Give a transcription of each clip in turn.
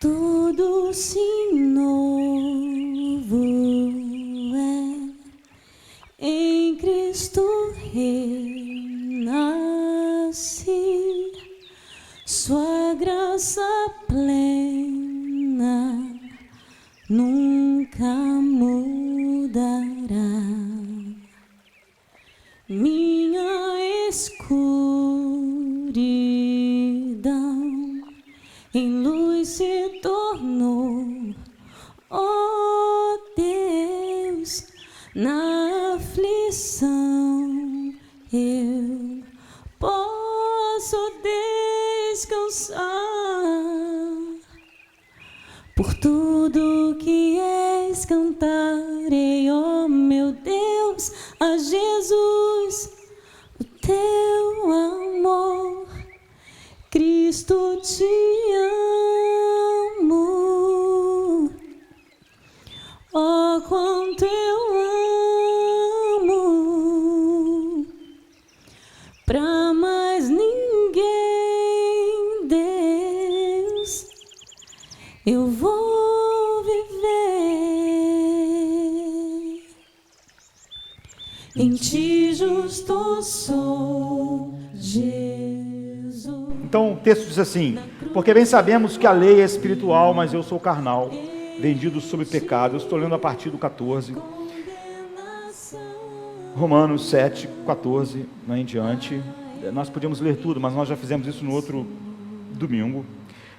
Tudo se novo é, em Cristo renasci, sua graça plena nunca mudará. Minha escuridão em luz se tornou, oh Deus, na aflição eu posso descansar. Por tudo que és cantarei, oh meu Deus, a Jesus, o teu amor. Cristo, te amo, oh quanto eu amo, pra mais ninguém, Deus, eu vou viver. Em ti justo sou, Jesus. Então o texto diz assim: porque bem sabemos que a lei é espiritual, mas eu sou carnal, vendido sob pecado. Eu estou lendo a partir do 14, Romanos 7, 14, em diante. Nós podíamos ler tudo, mas nós já fizemos isso no outro domingo.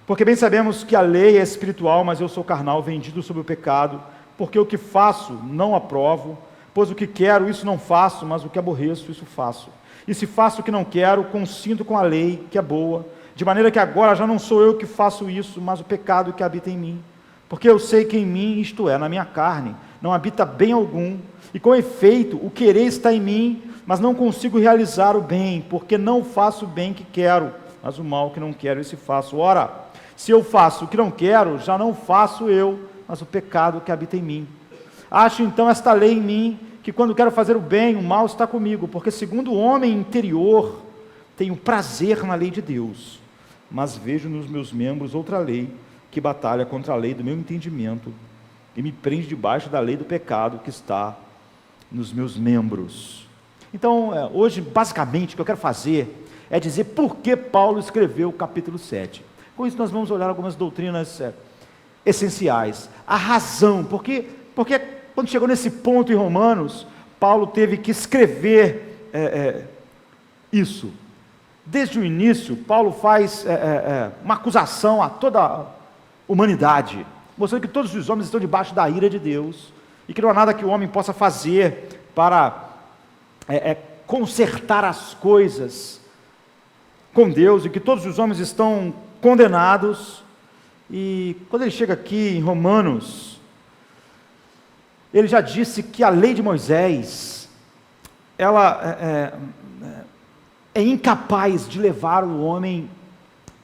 Porque bem sabemos que a lei é espiritual, mas eu sou carnal, vendido sob o pecado, porque o que faço não aprovo, pois o que quero, isso não faço, mas o que aborreço, isso faço. E se faço o que não quero, consinto com a lei, que é boa, de maneira que agora já não sou eu que faço isso, mas o pecado que habita em mim. Porque eu sei que em mim, isto é, na minha carne, não habita bem algum, e com efeito, o querer está em mim, mas não consigo realizar o bem, porque não faço o bem que quero, mas o mal que não quero, esse faço. Ora, se eu faço o que não quero, já não faço eu, mas o pecado que habita em mim. Acho então esta lei em mim, que quando quero fazer o bem, o mal está comigo, porque segundo o homem interior, tenho prazer na lei de Deus, mas vejo nos meus membros outra lei, que batalha contra a lei do meu entendimento, e me prende debaixo da lei do pecado que está nos meus membros. Então, hoje, basicamente, o que eu quero fazer é dizer por que Paulo escreveu o capítulo 7. Com isso, nós vamos olhar algumas doutrinas essenciais. A razão, porque quando chegou nesse ponto em Romanos, Paulo teve que escrever isso. Desde o início, Paulo faz uma acusação a toda a humanidade, mostrando que todos os homens estão debaixo da ira de Deus, e que não há nada que o homem possa fazer para consertar as coisas com Deus, e que todos os homens estão condenados. E quando ele chega aqui em Romanos, ele já disse que a lei de Moisés, ela é incapaz de levar o homem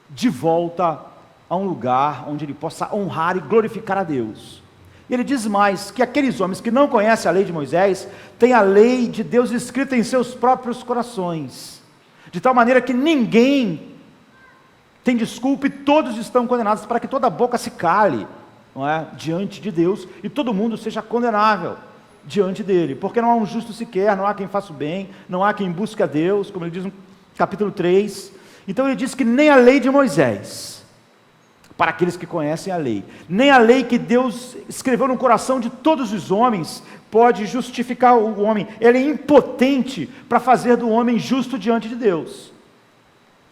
de volta a um lugar onde ele possa honrar e glorificar a Deus. E ele diz mais, que aqueles homens que não conhecem a lei de Moisés, têm a lei de Deus escrita em seus próprios corações, de tal maneira que ninguém tem desculpa e todos estão condenados, para que toda boca se cale, não é, diante de Deus, e todo mundo seja condenável diante dele, porque não há um justo sequer, não há quem faça o bem, não há quem busque a Deus, como ele diz no capítulo 3. Então ele diz que nem a lei de Moisés, para aqueles que conhecem a lei, nem a lei que Deus escreveu no coração de todos os homens, pode justificar o homem. Ela é impotente para fazer do homem justo diante de Deus.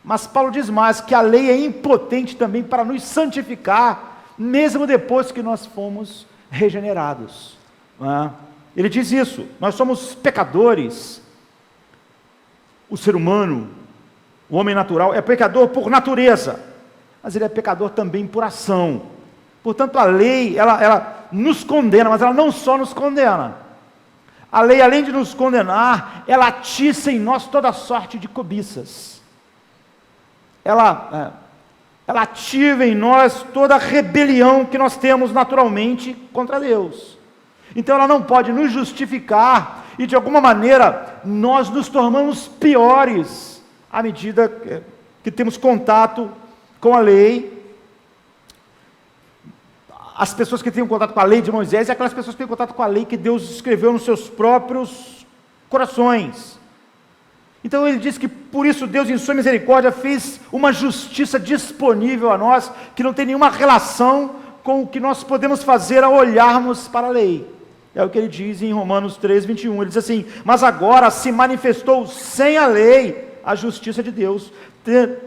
Mas Paulo diz mais, que a lei é impotente também para nos santificar, mesmo depois que nós fomos regenerados. Ele diz isso, nós somos pecadores. O ser humano, o homem natural, é pecador por natureza, mas ele é pecador também por ação. Portanto, a lei, ela nos condena, mas ela não só nos condena. A lei, além de nos condenar, ela atiça em nós toda sorte de cobiças. Ela ativa em nós toda a rebelião que nós temos naturalmente contra Deus. Então ela não pode nos justificar, e de alguma maneira nós nos tornamos piores à medida que temos contato com a lei. As pessoas que têm contato com a lei de Moisés e aquelas pessoas que têm contato com a lei que Deus escreveu nos seus próprios corações. Então ele diz que por isso Deus em sua misericórdia fez uma justiça disponível a nós, que não tem nenhuma relação com o que nós podemos fazer ao olharmos para a lei. É o que ele diz em Romanos 3:21, ele diz assim: mas agora se manifestou sem a lei a justiça de Deus,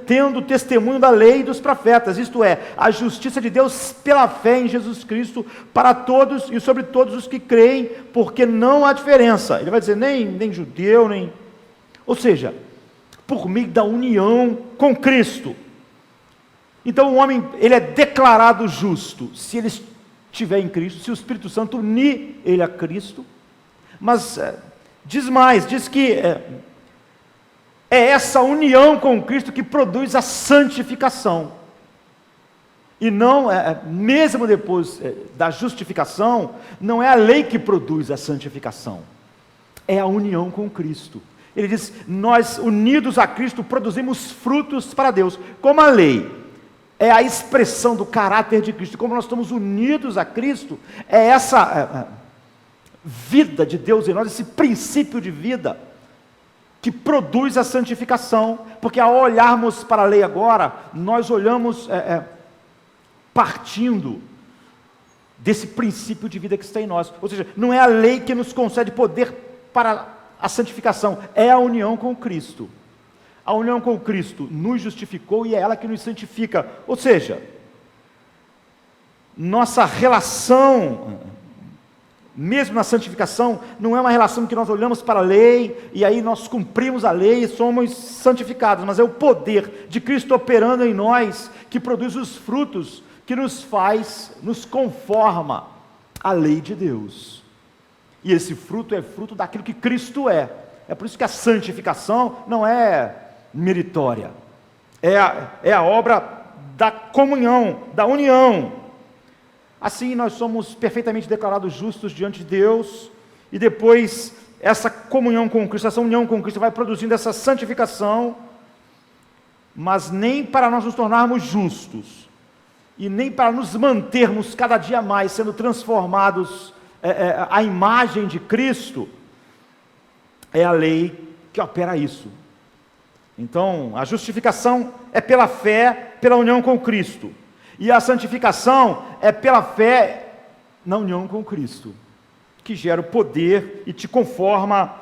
tendo testemunho da lei e dos profetas, isto é, a justiça de Deus pela fé em Jesus Cristo, para todos e sobre todos os que creem, porque não há diferença. Ele vai dizer, nem judeu, nem... Ou seja, por meio da união com Cristo. Então o homem, ele é declarado justo, se ele estiver em Cristo, se o Espírito Santo unir ele a Cristo. Mas diz mais, diz que é essa união com Cristo que produz a santificação. E não, mesmo depois da justificação, não é a lei que produz a santificação, é a união com Cristo. Ele diz, nós unidos a Cristo produzimos frutos para Deus. Como a lei é a expressão do caráter de Cristo, como nós estamos unidos a Cristo, é essa vida de Deus em nós, esse princípio de vida, que produz a santificação, porque ao olharmos para a lei agora, nós olhamos partindo desse princípio de vida que está em nós. Ou seja, não é a lei que nos concede poder para a santificação, é a união com Cristo. A união com Cristo nos justificou e é ela que nos santifica. Ou seja, nossa relação, mesmo na santificação, não é uma relação que nós olhamos para a lei e aí nós cumprimos a lei e somos santificados, mas é o poder de Cristo operando em nós que produz os frutos, que nos conforma à lei de Deus. E esse fruto é fruto daquilo que Cristo é. É por isso que a santificação não é meritória, é a obra da comunhão, da união. Assim nós somos perfeitamente declarados justos diante de Deus, e depois essa comunhão com Cristo, essa união com Cristo vai produzindo essa santificação, mas nem para nós nos tornarmos justos, e nem para nos mantermos cada dia mais sendo transformados à imagem de Cristo, é a lei que opera isso. Então, a justificação é pela fé, pela união com Cristo. E a santificação é pela fé na união com Cristo, que gera o poder e te conforma.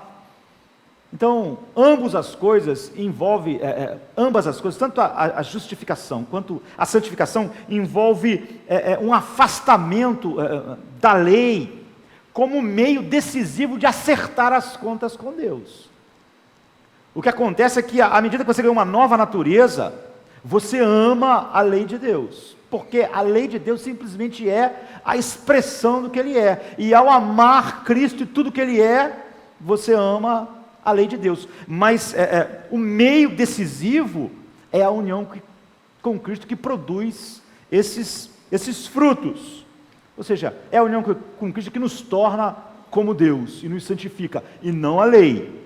Então, ambas as coisas, tanto a justificação quanto a santificação, envolve um afastamento da lei como meio decisivo de acertar as contas com Deus. O que acontece é que, à medida que você ganha uma nova natureza, você ama a lei de Deus, porque a lei de Deus simplesmente é a expressão do que Ele é, e ao amar Cristo e tudo que Ele é, você ama a lei de Deus. Mas o meio decisivo é a união com Cristo que produz esses frutos. Ou seja, é a união com Cristo que nos torna como Deus e nos santifica, e não a lei,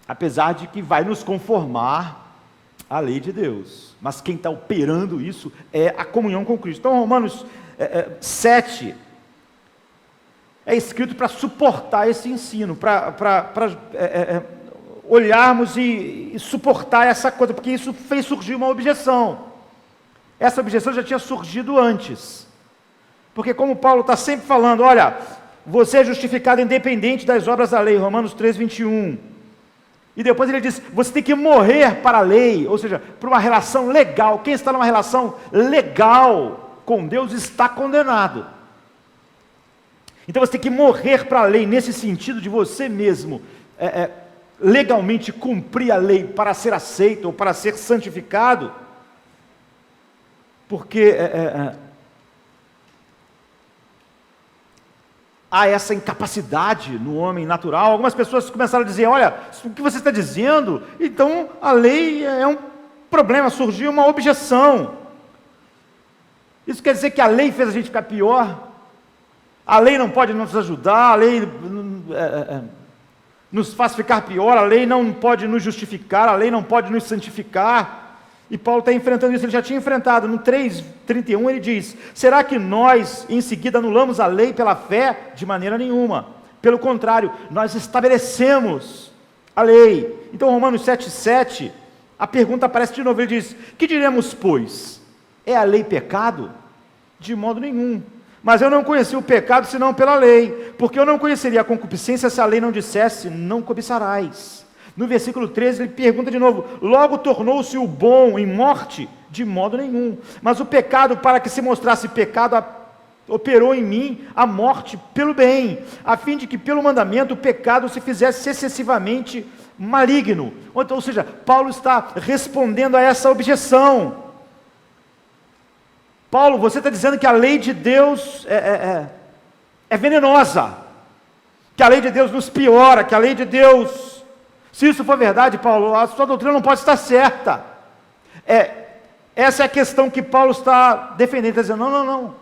apesar de que vai nos conformar à lei de Deus, mas quem está operando isso é a comunhão com Cristo. Então Romanos 7 é escrito para suportar esse ensino, para olharmos e suportar essa coisa, porque isso fez surgir uma objeção. Essa objeção já tinha surgido antes, porque como Paulo está sempre falando, olha, você é justificado independente das obras da lei, Romanos 3:21, e depois ele diz, você tem que morrer para a lei, ou seja, para uma relação legal. Quem está numa relação legal com Deus está condenado. Então você tem que morrer para a lei, nesse sentido de você mesmo legalmente cumprir a lei para ser aceito ou para ser santificado, porque há essa incapacidade no homem natural. Algumas pessoas começaram a dizer, olha, o que você está dizendo, então a lei é um problema, surgiu uma objeção. Isso quer dizer que a lei fez a gente ficar pior? A lei não pode nos ajudar, a lei nos faz ficar pior, a lei não pode nos justificar, a lei não pode nos santificar. E Paulo está enfrentando isso, ele já tinha enfrentado. No 3:31 ele diz: será que nós em seguida anulamos a lei pela fé? De maneira nenhuma. Pelo contrário, nós estabelecemos a lei. Então Romanos 7:7, a pergunta aparece de novo, ele diz: que diremos, pois? É a lei pecado? De modo nenhum. Mas eu não conheci o pecado senão pela lei, porque eu não conheceria a concupiscência se a lei não dissesse: não cobiçarás. No versículo 13 ele pergunta de novo: logo tornou-se o bom em morte? De modo nenhum. Mas o pecado, para que se mostrasse pecado, operou em mim a morte pelo bem, a fim de que pelo mandamento o pecado se fizesse excessivamente maligno. Ou seja, Paulo está respondendo a essa objeção. Paulo, você está dizendo que a lei de Deus é venenosa, que a lei de Deus nos piora, que a lei de Deus... Se isso for verdade, Paulo, a sua doutrina não pode estar certa. Essa é a questão que Paulo está defendendo, está dizendo: não.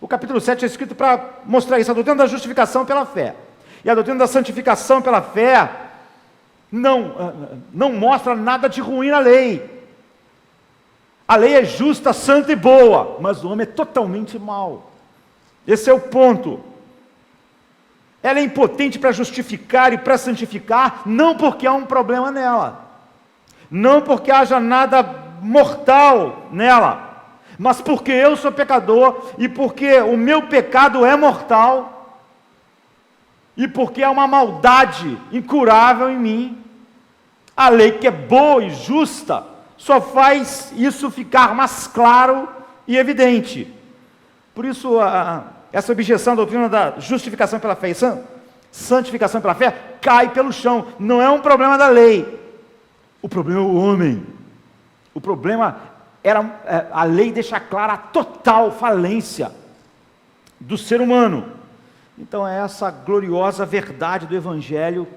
O capítulo 7 é escrito para mostrar isso, a doutrina da justificação pela fé. E a doutrina da santificação pela fé não mostra nada de ruim na lei. A lei é justa, santa e boa, mas o homem é totalmente mau. Esse é o ponto. Ela é impotente para justificar e para santificar, não porque há um problema nela, não porque haja nada mortal nela, mas porque eu sou pecador, e porque o meu pecado é mortal, e porque há uma maldade incurável em mim. A lei, que é boa e justa, só faz isso ficar mais claro e evidente. Por isso, essa objeção à doutrina da justificação pela fé e santificação pela fé cai pelo chão. Não é um problema da lei, o problema é o homem. O problema era, a lei deixa clara a total falência do ser humano. Então é essa gloriosa verdade do Evangelho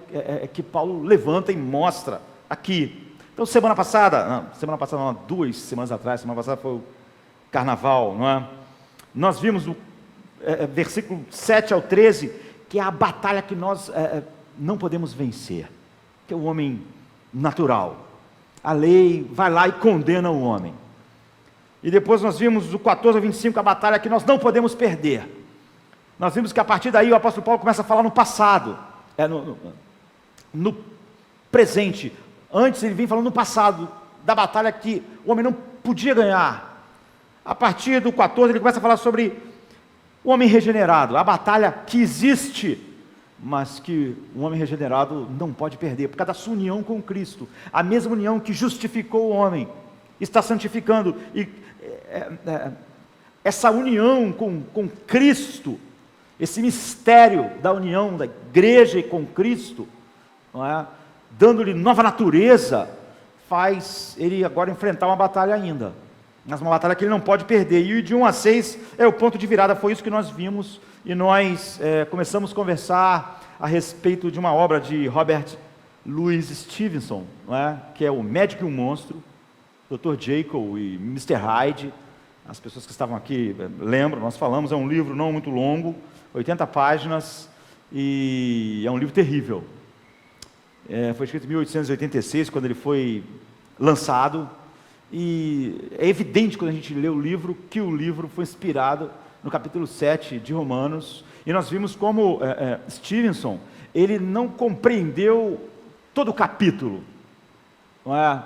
que Paulo levanta e mostra aqui. Então semana passada não, 2 semanas atrás, semana passada foi o Carnaval, não é? Nós vimos o versículo 7 ao 13, que é a batalha que nós não podemos vencer, que é o homem natural. A lei vai lá e condena o homem. E depois nós vimos do 14 ao 25, a batalha que nós não podemos perder. Nós vimos que a partir daí o apóstolo Paulo começa a falar no passado, no presente. Antes ele vinha falando no passado, da batalha que o homem não podia ganhar. A partir do 14 ele começa a falar sobre o homem regenerado, a batalha que existe, mas que o homem regenerado não pode perder, por causa da sua união com Cristo. A mesma união que justificou o homem, está santificando. E essa união com Cristo, esse mistério da união da igreja e com Cristo, não é? Dando-lhe nova natureza, faz ele agora enfrentar uma batalha ainda, mas uma batalha que ele não pode perder. E de 1 a 6 é o ponto de virada, foi isso que nós vimos, e nós começamos a conversar a respeito de uma obra de Robert Louis Stevenson, não é? Que é O Médico e o Monstro, Dr. Jekyll e Mr. Hyde. As pessoas que estavam aqui lembram, nós falamos, é um livro não muito longo, 80 páginas, e é um livro terrível. Foi escrito em 1886, quando ele foi lançado, e é evidente quando a gente lê o livro, que o livro foi inspirado no capítulo 7 de Romanos, e nós vimos como Stevenson, ele não compreendeu todo o capítulo, não é?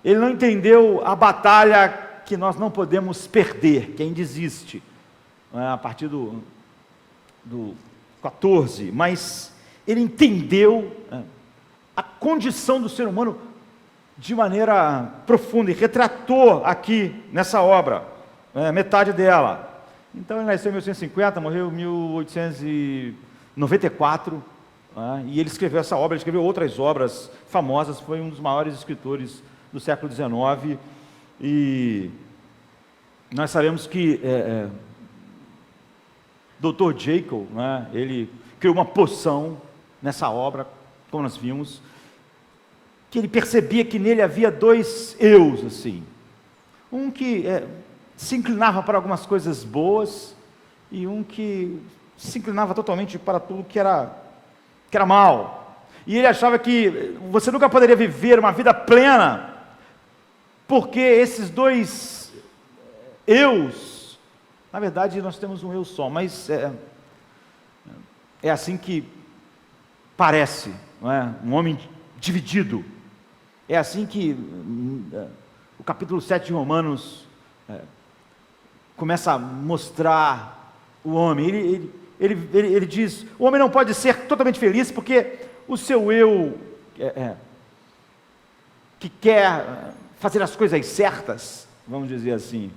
Ele não entendeu a batalha que nós não podemos perder, que ainda existe, não é? A partir do 14, mas ele entendeu a condição do ser humano de maneira profunda e retratou aqui nessa obra, metade dela. Então ele nasceu em 1850, morreu em 1894, e ele escreveu essa obra, ele escreveu outras obras famosas, foi um dos maiores escritores do século XIX, e nós sabemos que Dr. Jekyll, ele criou uma poção nessa obra, como nós vimos, que ele percebia que nele havia dois eus, assim, um que se inclinava para algumas coisas boas, e um que se inclinava totalmente para tudo que era mal. E ele achava que você nunca poderia viver uma vida plena, porque esses dois eus, na verdade nós temos um eu só, mas é assim que parece, não é? Um homem dividido. É assim que o capítulo 7 de Romanos começa a mostrar o homem. Ele diz, o homem não pode ser totalmente feliz, porque o seu eu, que quer fazer as coisas certas, vamos dizer assim,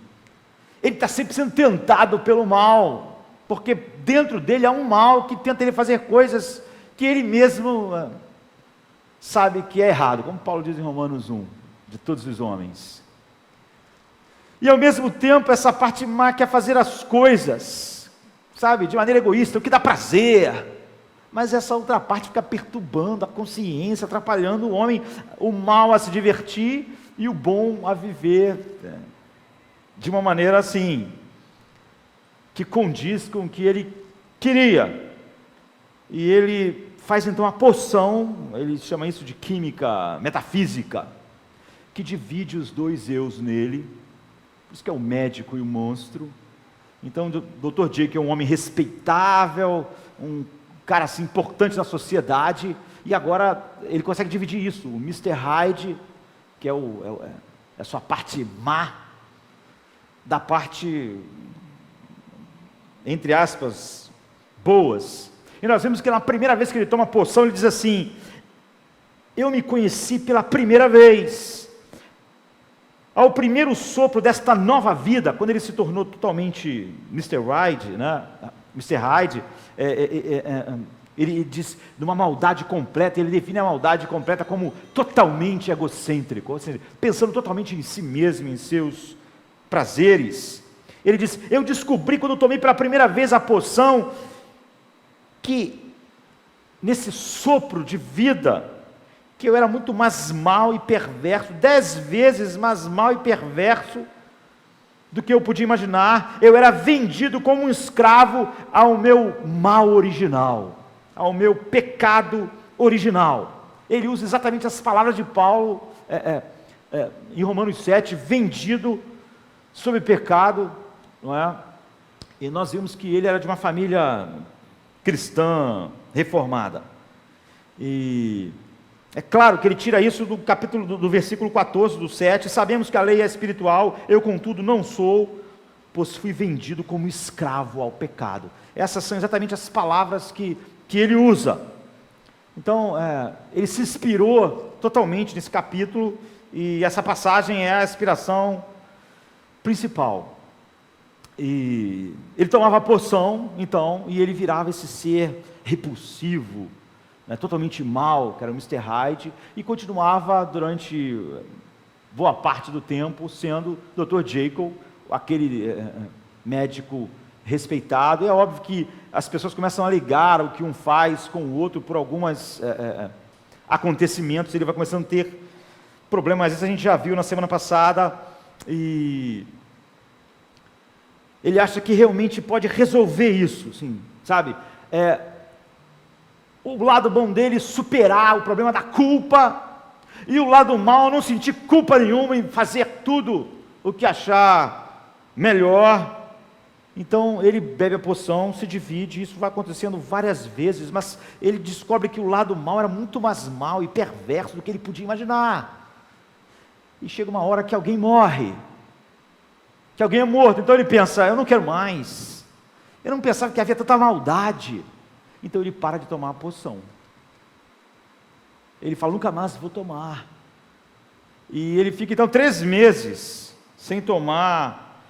ele está sempre sendo tentado pelo mal, porque dentro dele há um mal que tenta ele fazer coisas que ele mesmo sabe que é errado, como Paulo diz em Romanos 1, de todos os homens. E ao mesmo tempo essa parte má quer fazer as coisas, sabe, de maneira egoísta, o que dá prazer, mas essa outra parte fica perturbando a consciência, atrapalhando o homem, o mal a se divertir e o bom a viver de uma maneira assim, que condiz com o que ele queria. E ele faz então a poção, ele chama isso de química metafísica, que divide os dois eus nele, por isso que é o médico e o monstro. Então o Dr. Jekyll é um homem respeitável, um cara assim importante na sociedade, e agora ele consegue dividir isso, o Mr. Hyde, que é a sua parte má, da parte, entre aspas, boas. E nós vemos que na primeira vez que ele toma a poção, ele diz assim, eu me conheci pela primeira vez. Ao primeiro sopro desta nova vida, quando ele se tornou totalmente Mr. Hyde, né? Mr. Hyde, ele diz de uma maldade completa, ele define a maldade completa como totalmente egocêntrico, ou seja, pensando totalmente em si mesmo, em seus prazeres. Ele diz, eu descobri quando tomei pela primeira vez a poção, que nesse sopro de vida, que eu era muito mais mau e perverso, 10 vezes mais mau e perverso do que eu podia imaginar. Eu era vendido como um escravo ao meu mal original, ao meu pecado original. Ele usa exatamente as palavras de Paulo em Romanos 7, vendido sob pecado, não é? E nós vimos que ele era de uma família cristã, reformada. E é claro que ele tira isso do capítulo do versículo 14 do 7, sabemos que a lei é espiritual, eu contudo não sou, pois fui vendido como escravo ao pecado. Essas são exatamente as palavras que ele usa. Então, ele se inspirou totalmente nesse capítulo, e essa passagem é a inspiração principal. E ele tomava a poção, então, e ele virava esse ser repulsivo, né, totalmente mau, que era o Mr. Hyde, e continuava durante boa parte do tempo sendo Dr. Jekyll, aquele médico respeitado. E é óbvio que as pessoas começam a ligar o que um faz com o outro por alguns acontecimentos, ele vai começando a ter problemas. Isso a gente já viu na semana passada, e ele acha que realmente pode resolver isso, assim, sabe? O lado bom dele superar o problema da culpa, e o lado mal não sentir culpa nenhuma em fazer tudo o que achar melhor. Então ele bebe a poção, se divide, isso vai acontecendo várias vezes, mas ele descobre que o lado mal era muito mais mal e perverso do que ele podia imaginar. E chega uma hora que alguém morre, que alguém é morto, então ele pensa, eu não quero mais, eu não pensava que havia tanta maldade. Então ele para de tomar a poção, ele fala, nunca mais vou tomar, e ele fica então 3 meses sem tomar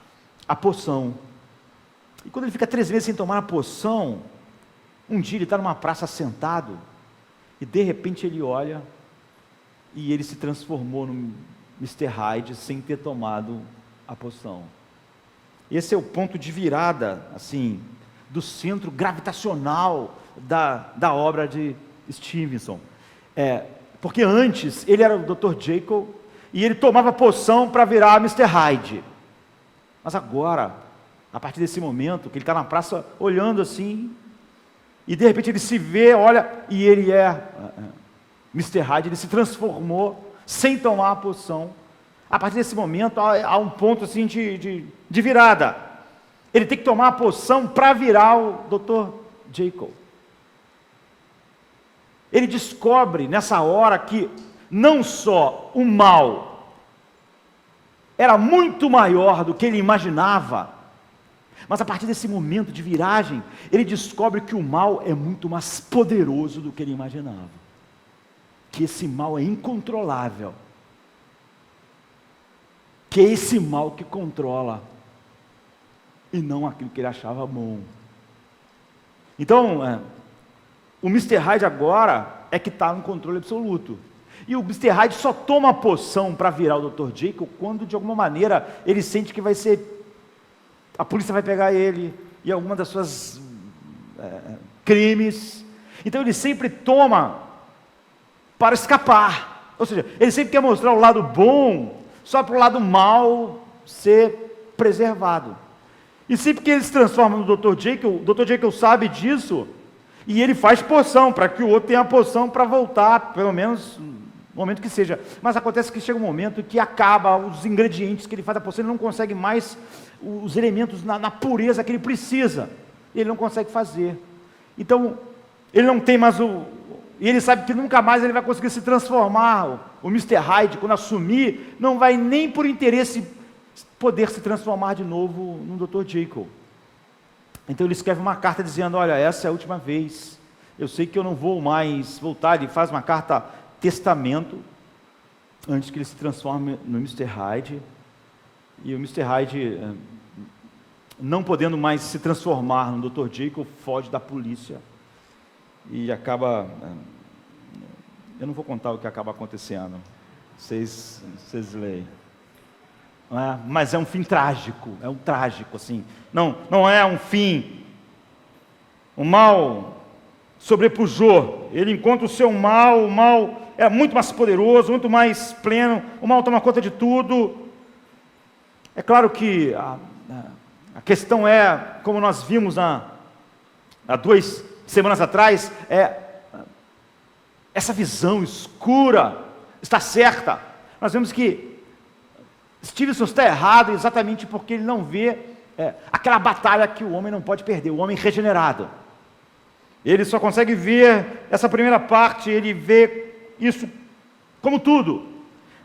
a poção. E quando ele fica 3 meses sem tomar a poção, um dia ele está numa praça sentado, e de repente ele olha, e ele se transformou no Mr. Hyde sem ter tomado a poção. Esse é o ponto de virada, assim, do centro gravitacional da obra de Stevenson. Porque antes ele era o Dr. Jekyll e ele tomava poção para virar Mr. Hyde. Mas agora, a partir desse momento, que ele está na praça olhando assim, e de repente ele se vê, olha, e ele é Mr. Hyde, ele se transformou sem tomar a poção. A partir desse momento há um ponto assim de virada. Ele tem que tomar a poção para virar o Dr. Jekyll. Ele descobre nessa hora que não só o mal era muito maior do que ele imaginava, mas a partir desse momento de viragem, ele descobre que o mal é muito mais poderoso do que ele imaginava. Que esse mal é incontrolável. Que é esse mal que controla, e não aquilo que ele achava bom. Então, o Mr. Hyde agora é que está no controle absoluto. E o Mr. Hyde só toma a poção para virar o Dr. Jekyll quando, de alguma maneira, ele sente que vai ser... a polícia vai pegar ele e alguma das suas crimes. Então ele sempre toma para escapar. Ou seja, ele sempre quer mostrar o lado bom, só para o lado mal ser preservado. E sempre que ele se transforma no Dr. Jekyll, o Dr. Jekyll sabe disso, e ele faz poção, para que o outro tenha a poção para voltar, pelo menos no momento que seja. Mas acontece que chega um momento que acaba os ingredientes que ele faz a poção, ele não consegue mais os elementos na pureza que ele precisa, ele não consegue fazer. Então, ele não tem mais e ele sabe que nunca mais ele vai conseguir se transformar. O Mr. Hyde, quando assumir, não vai nem por interesse poder se transformar de novo no Dr. Jekyll. Então ele escreve uma carta dizendo: olha, essa é a última vez, eu sei que eu não vou mais voltar. Ele faz uma carta testamento, antes que ele se transforme no Mr. Hyde. E o Mr. Hyde, não podendo mais se transformar no Dr. Jekyll, foge da polícia e acaba... eu não vou contar o que acaba acontecendo, vocês leem. Mas é um fim trágico, é um trágico assim. Não é um fim. O mal sobrepujou, ele encontra o seu mal, o mal é muito mais poderoso, muito mais pleno, o mal toma conta de tudo. É claro que a questão é, como nós vimos há 2 semanas atrás, essa visão escura está certa. Nós vemos que Stevenson está errado exatamente porque ele não vê aquela batalha que o homem não pode perder, o homem regenerado. Ele só consegue ver essa primeira parte, ele vê isso como tudo.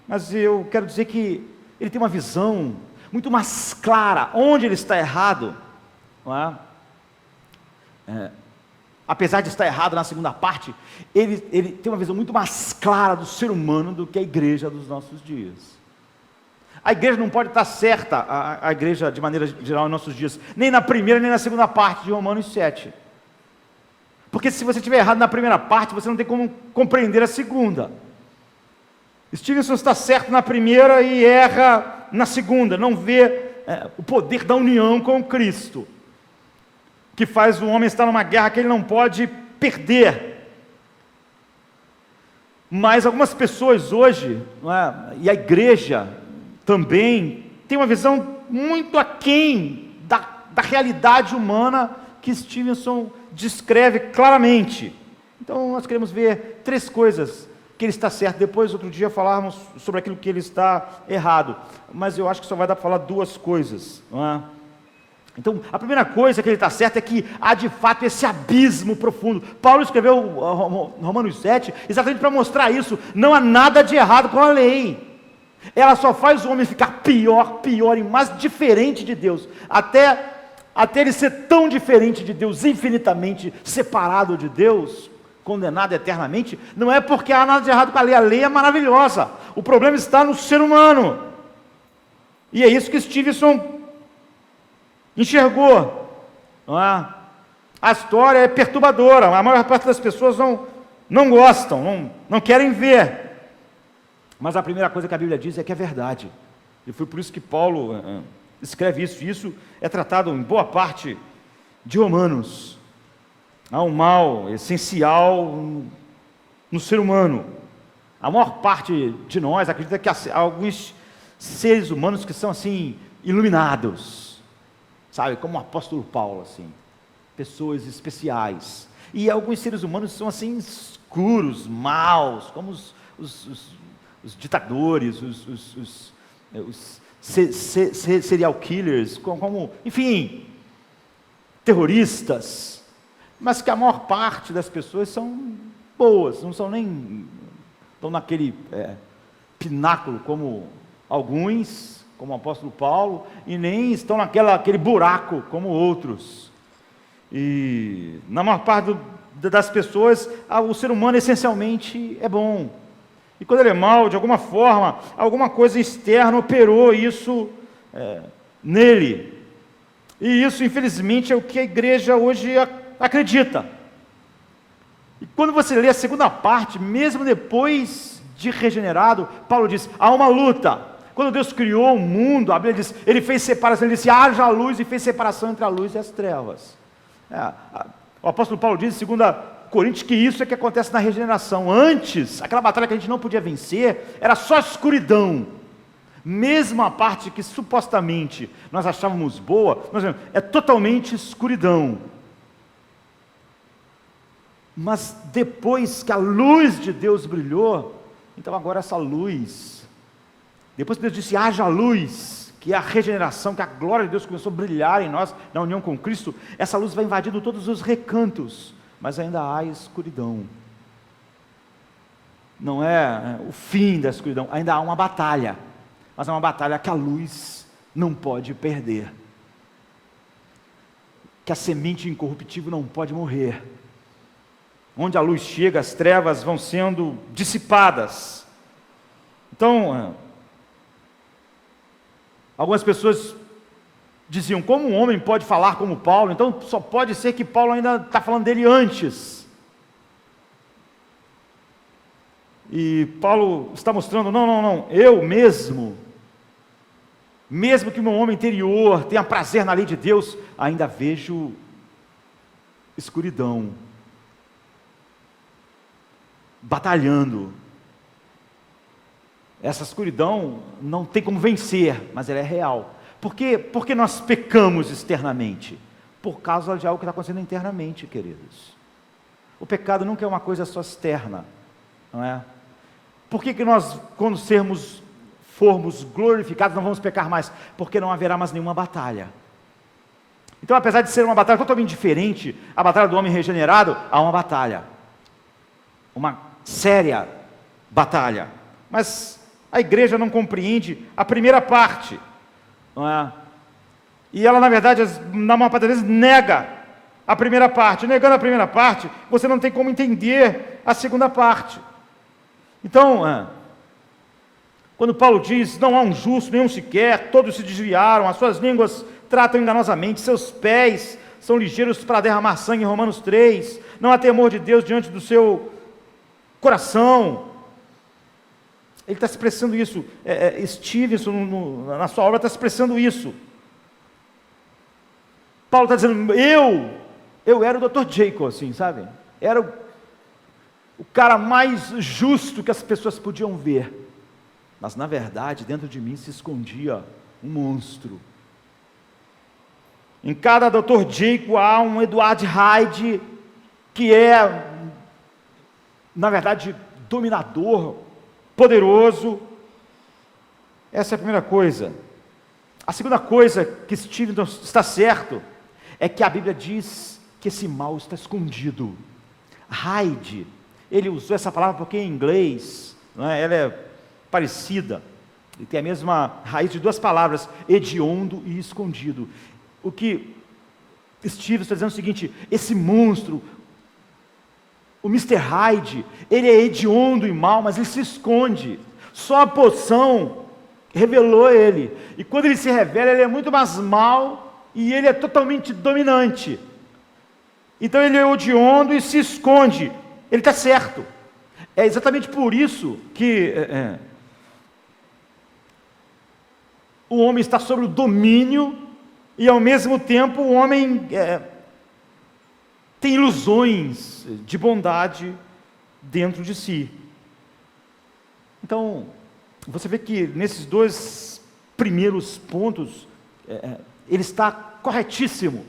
Mas eu quero dizer que ele tem uma visão muito mais clara, onde ele está errado, não é? Apesar de estar errado na segunda parte, ele tem uma visão muito mais clara do ser humano do que a igreja dos nossos dias. A igreja não pode estar certa, a igreja de maneira geral em nossos dias, nem na primeira nem na segunda parte de Romanos 7. Porque se você estiver errado na primeira parte, você não tem como compreender a segunda. Stevenson está certo na primeira e erra na segunda, não vê o poder da união com Cristo, que faz o homem estar numa guerra que ele não pode perder. Mas algumas pessoas hoje, e a igreja também, tem uma visão muito aquém da realidade humana que Stevenson descreve claramente. Então nós queremos ver 3 coisas que ele está certo, depois outro dia falarmos sobre aquilo que ele está errado, mas eu acho que só vai dar para falar 2 coisas, não é? Então, a primeira coisa que ele está certo é que há de fato esse abismo profundo. Paulo escreveu Romanos 7 exatamente para mostrar isso. Não há nada de errado com a lei. Ela só faz o homem ficar pior e mais diferente de Deus, até ele ser tão diferente de Deus, infinitamente separado de Deus, condenado eternamente. Não é porque há nada de errado com a lei é maravilhosa. O problema está no ser humano. E é isso que Stevenson enxergou, não é? A história é perturbadora, a maior parte das pessoas não gostam, não querem ver. Mas a primeira coisa que a Bíblia diz é que é verdade. E foi por isso que Paulo escreve isso. E isso é tratado em boa parte de Romanos. Há um mal essencial no ser humano. A maior parte de nós acredita que há alguns seres humanos que são assim iluminados, sabe, como o apóstolo Paulo, assim, pessoas especiais. E alguns seres humanos são assim obscuros, maus, como os ditadores, os serial killers, como, enfim, terroristas, mas que a maior parte das pessoas são boas, não são nem, estão naquele pináculo como alguns, como o apóstolo Paulo, e nem estão naquele buraco como outros. E na maior parte das pessoas, o ser humano essencialmente é bom. E quando ele é mau, de alguma forma, alguma coisa externa operou isso nele. E isso, infelizmente, é o que a igreja hoje acredita. E quando você lê a segunda parte, mesmo depois de regenerado, Paulo diz, há uma luta. Quando Deus criou o mundo, a Bíblia diz, Ele fez separação, Ele disse, haja a luz, e fez separação entre a luz e as trevas. O apóstolo Paulo diz em 2 Coríntios que isso é que acontece na regeneração. Antes, aquela batalha que a gente não podia vencer, era só escuridão. Mesmo a parte que supostamente nós achávamos boa, é totalmente escuridão. Mas depois que a luz de Deus brilhou, então agora essa luz, depois que Deus disse, haja luz, que é a regeneração, que a glória de Deus começou a brilhar em nós, na união com Cristo, essa luz vai invadindo todos os recantos, mas ainda há escuridão. Não é o fim da escuridão, ainda há uma batalha, mas é uma batalha que a luz não pode perder, que a semente incorruptível não pode morrer. Onde a luz chega, as trevas vão sendo dissipadas. Então, algumas pessoas diziam, como um homem pode falar como Paulo? Então só pode ser que Paulo ainda está falando dele antes. E Paulo está mostrando, não, eu mesmo que o meu homem interior tenha prazer na lei de Deus, ainda vejo escuridão, batalhando. Essa escuridão não tem como vencer, mas ela é real. Por que nós pecamos externamente? Por causa de algo que está acontecendo internamente, queridos. O pecado nunca é uma coisa só externa, não é? Por que nós, quando formos glorificados, não vamos pecar mais? Porque não haverá mais nenhuma batalha. Então, apesar de ser uma batalha totalmente diferente, a batalha do homem regenerado, há uma batalha. Uma séria batalha. Mas a igreja não compreende a primeira parte, não é? E ela, na verdade, na maior parte das vezes, nega a primeira parte. Negando a primeira parte, você não tem como entender a segunda parte. Então, quando Paulo diz, não há um justo, nenhum sequer, todos se desviaram, as suas línguas tratam enganosamente, seus pés são ligeiros para derramar sangue, em Romanos 3, não há temor de Deus diante do seu coração. Ele está expressando isso, Stevenson, na sua obra, está expressando isso. Paulo está dizendo, eu era o Dr. Jacob, assim, sabe? Era o cara mais justo que as pessoas podiam ver. Mas, na verdade, dentro de mim se escondia um monstro. Em cada Dr. Jacob há um Edward Hyde, que é, na verdade, dominador, poderoso. Essa é a primeira coisa. A segunda coisa que Stevenson está certo é que a Bíblia diz que esse mal está escondido. Hyde, ele usou essa palavra porque em inglês, não é? Ela é parecida, e tem a mesma raiz de duas palavras, hediondo e escondido. O que Stevenson está dizendo é o seguinte, esse monstro, o Mr. Hyde, ele é hediondo e mau, mas ele se esconde. Só a poção revelou ele. E quando ele se revela, ele é muito mais mau e ele é totalmente dominante. Então ele é hediondo e se esconde. Ele está certo. É exatamente por isso que o homem está sob o domínio e ao mesmo tempo o homem tem ilusões de bondade dentro de si. Então, você vê que nesses dois primeiros pontos, ele está corretíssimo.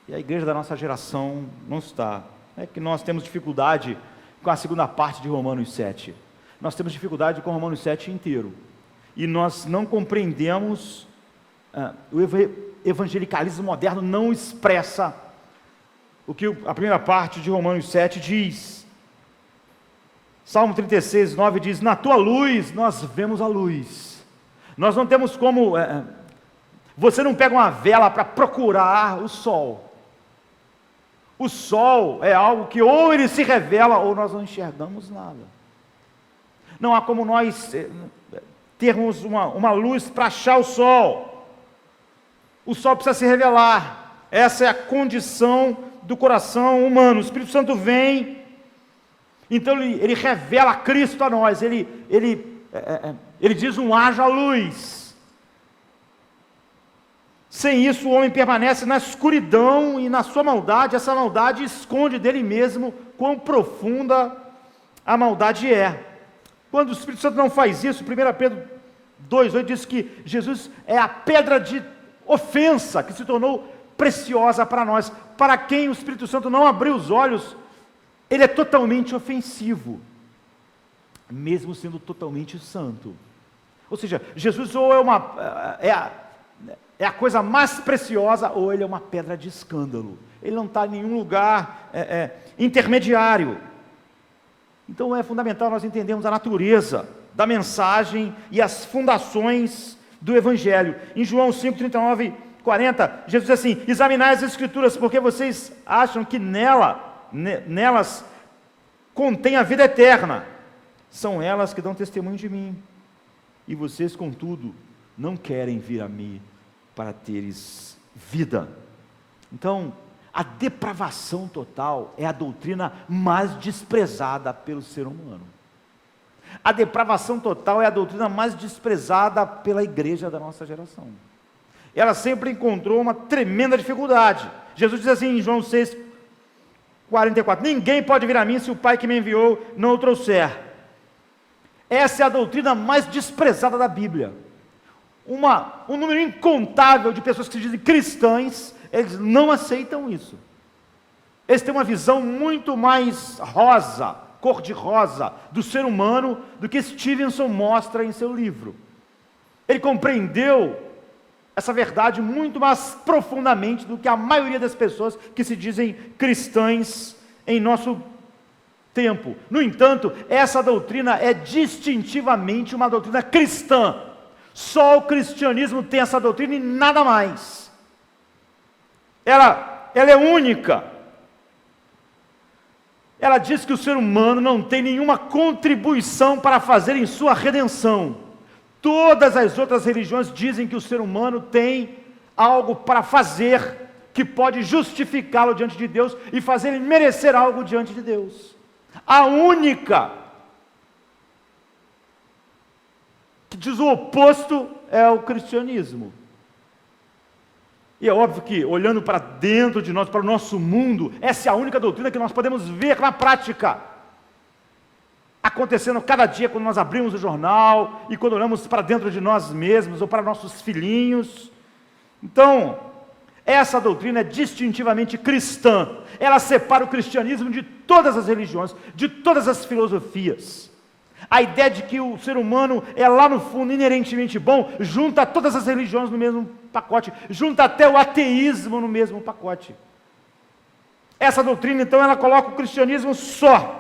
E a igreja da nossa geração não está. É que nós temos dificuldade com a segunda parte de Romanos 7. Nós temos dificuldade com Romanos 7 inteiro. E nós não compreendemos, o evangelicalismo moderno não expressa o que a primeira parte de Romanos 7 diz. Salmo 36, 9 diz: na tua luz nós vemos a luz. Nós não temos como... você não pega uma vela para procurar o sol. O sol é algo que ou ele se revela ou nós não enxergamos nada. Não há como nós termos uma luz para achar o sol. O sol precisa se revelar. Essa é a condição do coração humano. O Espírito Santo vem, então ele revela Cristo a nós. Ele diz haja luz. Sem isso o homem permanece na escuridão e na sua maldade. Essa maldade esconde dele mesmo quão profunda a maldade é. Quando o Espírito Santo não faz isso, 1 Pedro 2,8 diz que Jesus é a pedra de ofensa que se tornou preciosa para nós. Para quem o Espírito Santo não abriu os olhos, ele é totalmente ofensivo, mesmo sendo totalmente santo. Ou seja, Jesus ou é a coisa mais preciosa, ou ele é uma pedra de escândalo. Ele não está em nenhum lugar intermediário. Então é fundamental nós entendermos a natureza da mensagem e as fundações do Evangelho. Em João 5, 39, 40, Jesus diz assim: examinai as Escrituras, porque vocês acham que nelas contém a vida eterna. São elas que dão testemunho de mim. E vocês, contudo, não querem vir a mim para teres vida. Então, a depravação total é a doutrina mais desprezada pelo ser humano. A depravação total é a doutrina mais desprezada pela igreja da nossa geração. Ela sempre encontrou uma tremenda dificuldade. Jesus diz assim em João 6, 44, ninguém pode vir a mim se o Pai que me enviou não o trouxer. Essa é a doutrina mais desprezada da Bíblia. Um número incontável de pessoas que se dizem cristãs, eles não aceitam isso. Eles têm uma visão muito mais rosa, cor-de-rosa, do ser humano, do que Stevenson mostra em seu livro. Ele compreendeu essa verdade muito mais profundamente do que a maioria das pessoas que se dizem cristãs em nosso tempo. No entanto, essa doutrina é distintivamente uma doutrina cristã. Só o cristianismo tem essa doutrina e nada mais. Ela é única. Ela diz que o ser humano não tem nenhuma contribuição para fazer em sua redenção. Todas as outras religiões dizem que o ser humano tem algo para fazer que pode justificá-lo diante de Deus e fazer ele merecer algo diante de Deus. A única que diz o oposto é o cristianismo. E é óbvio que, olhando para dentro de nós, para o nosso mundo, essa é a única doutrina que nós podemos ver na prática, acontecendo cada dia quando nós abrimos o jornal, e quando olhamos para dentro de nós mesmos, ou para nossos filhinhos. Então, essa doutrina é distintivamente cristã. Ela separa o cristianismo de todas as religiões, de todas as filosofias. A ideia de que o ser humano é lá no fundo inerentemente bom, junta todas as religiões no mesmo pacote, junta até o ateísmo no mesmo pacote. Essa doutrina, então, ela coloca o cristianismo só.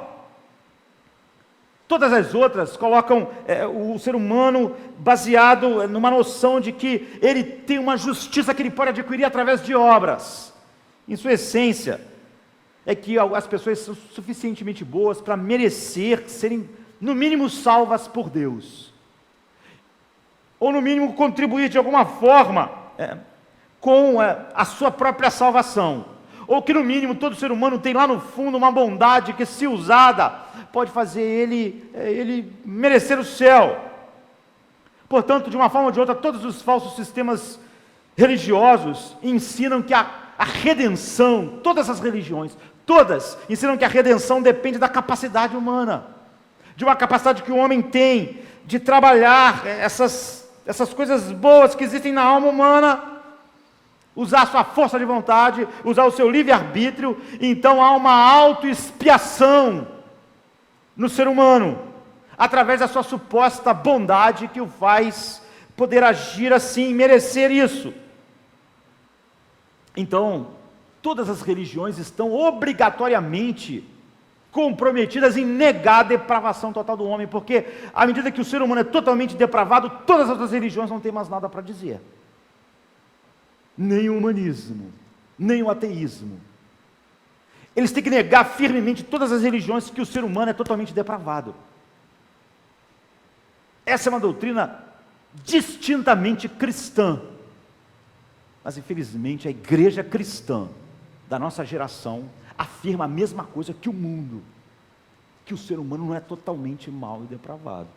Todas as outras colocam o ser humano baseado numa noção de que ele tem uma justiça que ele pode adquirir através de obras. Em sua essência, é que as pessoas são suficientemente boas para merecer serem, no mínimo, salvas por Deus. Ou, no mínimo, contribuir de alguma forma com a sua própria salvação. Ou que, no mínimo, todo ser humano tem lá no fundo uma bondade que, se usada, pode fazer ele merecer o céu. Portanto, de uma forma ou de outra, todos os falsos sistemas religiosos ensinam que a redenção, todas as religiões, todas ensinam que a redenção depende da capacidade humana, de uma capacidade que o homem tem de trabalhar essas coisas boas que existem na alma humana, usar a sua força de vontade, usar o seu livre-arbítrio. Então há uma autoexpiação no ser humano, através da sua suposta bondade que o faz poder agir assim, merecer isso. Então, todas as religiões estão obrigatoriamente comprometidas em negar a depravação total do homem, porque à medida que o ser humano é totalmente depravado, todas as outras religiões não têm mais nada para dizer. Nem o humanismo, nem o ateísmo. Eles têm que negar firmemente todas as religiões que o ser humano é totalmente depravado. Essa é uma doutrina distintamente cristã. Mas infelizmente a igreja cristã da nossa geração afirma a mesma coisa que o mundo, que o ser humano não é totalmente mau e depravado,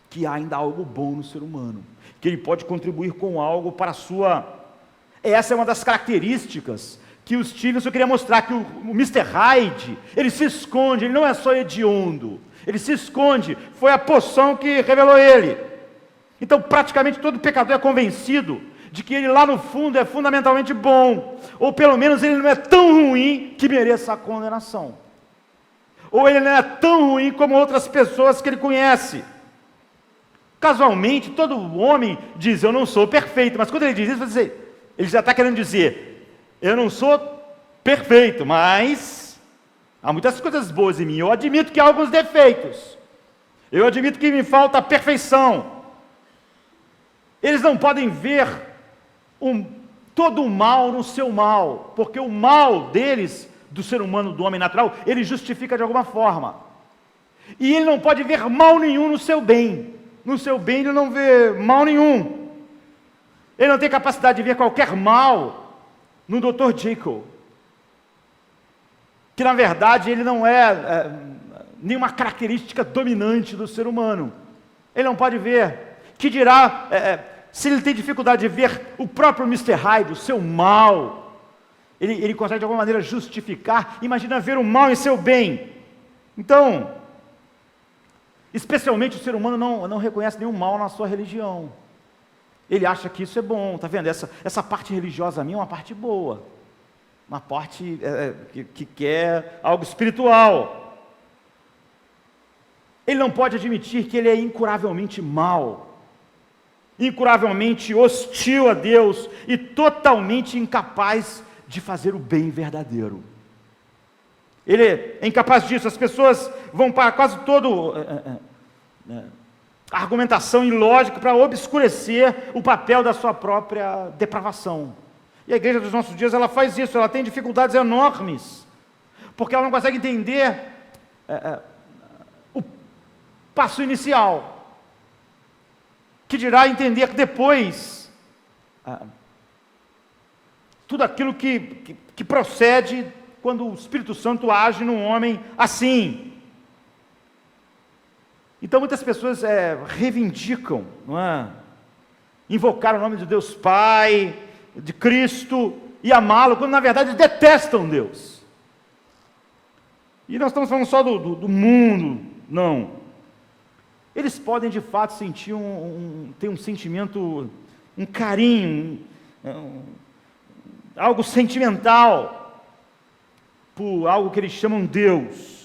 que há ainda algo bom no ser humano, que ele pode contribuir com algo para a sua... Essa é uma das características que o Stevenson queria mostrar, que o Mr. Hyde, ele se esconde, ele não é só hediondo, ele se esconde, foi a poção que revelou ele. Então praticamente todo pecador é convencido de que ele lá no fundo é fundamentalmente bom, ou pelo menos ele não é tão ruim que mereça a condenação, ou ele não é tão ruim como outras pessoas que ele conhece. Casualmente, todo homem diz, eu não sou perfeito, mas quando ele diz isso, ele já está querendo dizer, eu não sou perfeito, mas há muitas coisas boas em mim, eu admito que há alguns defeitos, eu admito que me falta a perfeição. Eles não podem ver todo o mal no seu mal, porque o mal deles, do ser humano, do homem natural, ele justifica de alguma forma, e ele não pode ver mal nenhum no seu bem. No seu bem ele não vê mal nenhum, ele não tem capacidade de ver qualquer mal no Dr. Jekyll, que na verdade ele não é nenhuma característica dominante do ser humano, ele não pode ver, que dirá... se ele tem dificuldade de ver o próprio Mr. Hyde, o seu mal, ele consegue de alguma maneira justificar. Imagina ver o mal em seu bem. Então, especialmente o ser humano não reconhece nenhum mal na sua religião. Ele acha que isso é bom, está vendo? Essa parte religiosa minha é uma parte boa, uma parte que quer algo espiritual. Ele não pode admitir que ele é incuravelmente mau, incuravelmente hostil a Deus e totalmente incapaz de fazer o bem verdadeiro. Ele é incapaz disso. As pessoas vão para quase todo argumentação ilógica para obscurecer o papel da sua própria depravação. E a igreja dos nossos dias, ela faz isso, ela tem dificuldades enormes, porque ela não consegue entender o passo inicial, que dirá entender que depois, tudo aquilo que procede quando o Espírito Santo age num homem assim. Então muitas pessoas reivindicam, não é? Invocar o nome de Deus Pai, de Cristo, e amá-lo, quando na verdade detestam Deus. E nós estamos falando só do mundo, não. Eles podem de fato sentir ter um sentimento, um carinho, algo sentimental por algo que eles chamam Deus,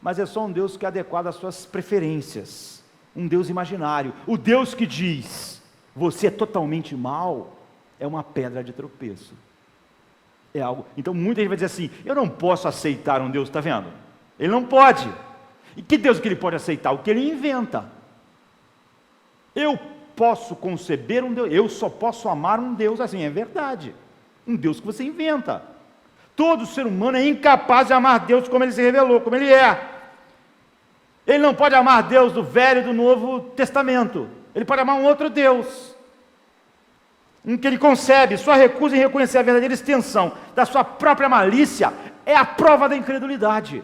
mas é só um Deus que é adequado às suas preferências, um Deus imaginário. O Deus que diz, você é totalmente mau, é uma pedra de tropeço. É algo. Então muita gente vai dizer assim, eu não posso aceitar um Deus, está vendo? Ele não pode. E que Deus que ele pode aceitar? O que ele inventa. Eu posso conceber um Deus, eu só posso amar um Deus assim, é verdade. Um Deus que você inventa. Todo ser humano é incapaz de amar Deus como ele se revelou, como ele é. Ele não pode amar Deus do Velho e do Novo Testamento. Ele pode amar um outro Deus, em que ele concebe. Sua recusa em reconhecer a verdadeira extensão da sua própria malícia é a prova da incredulidade.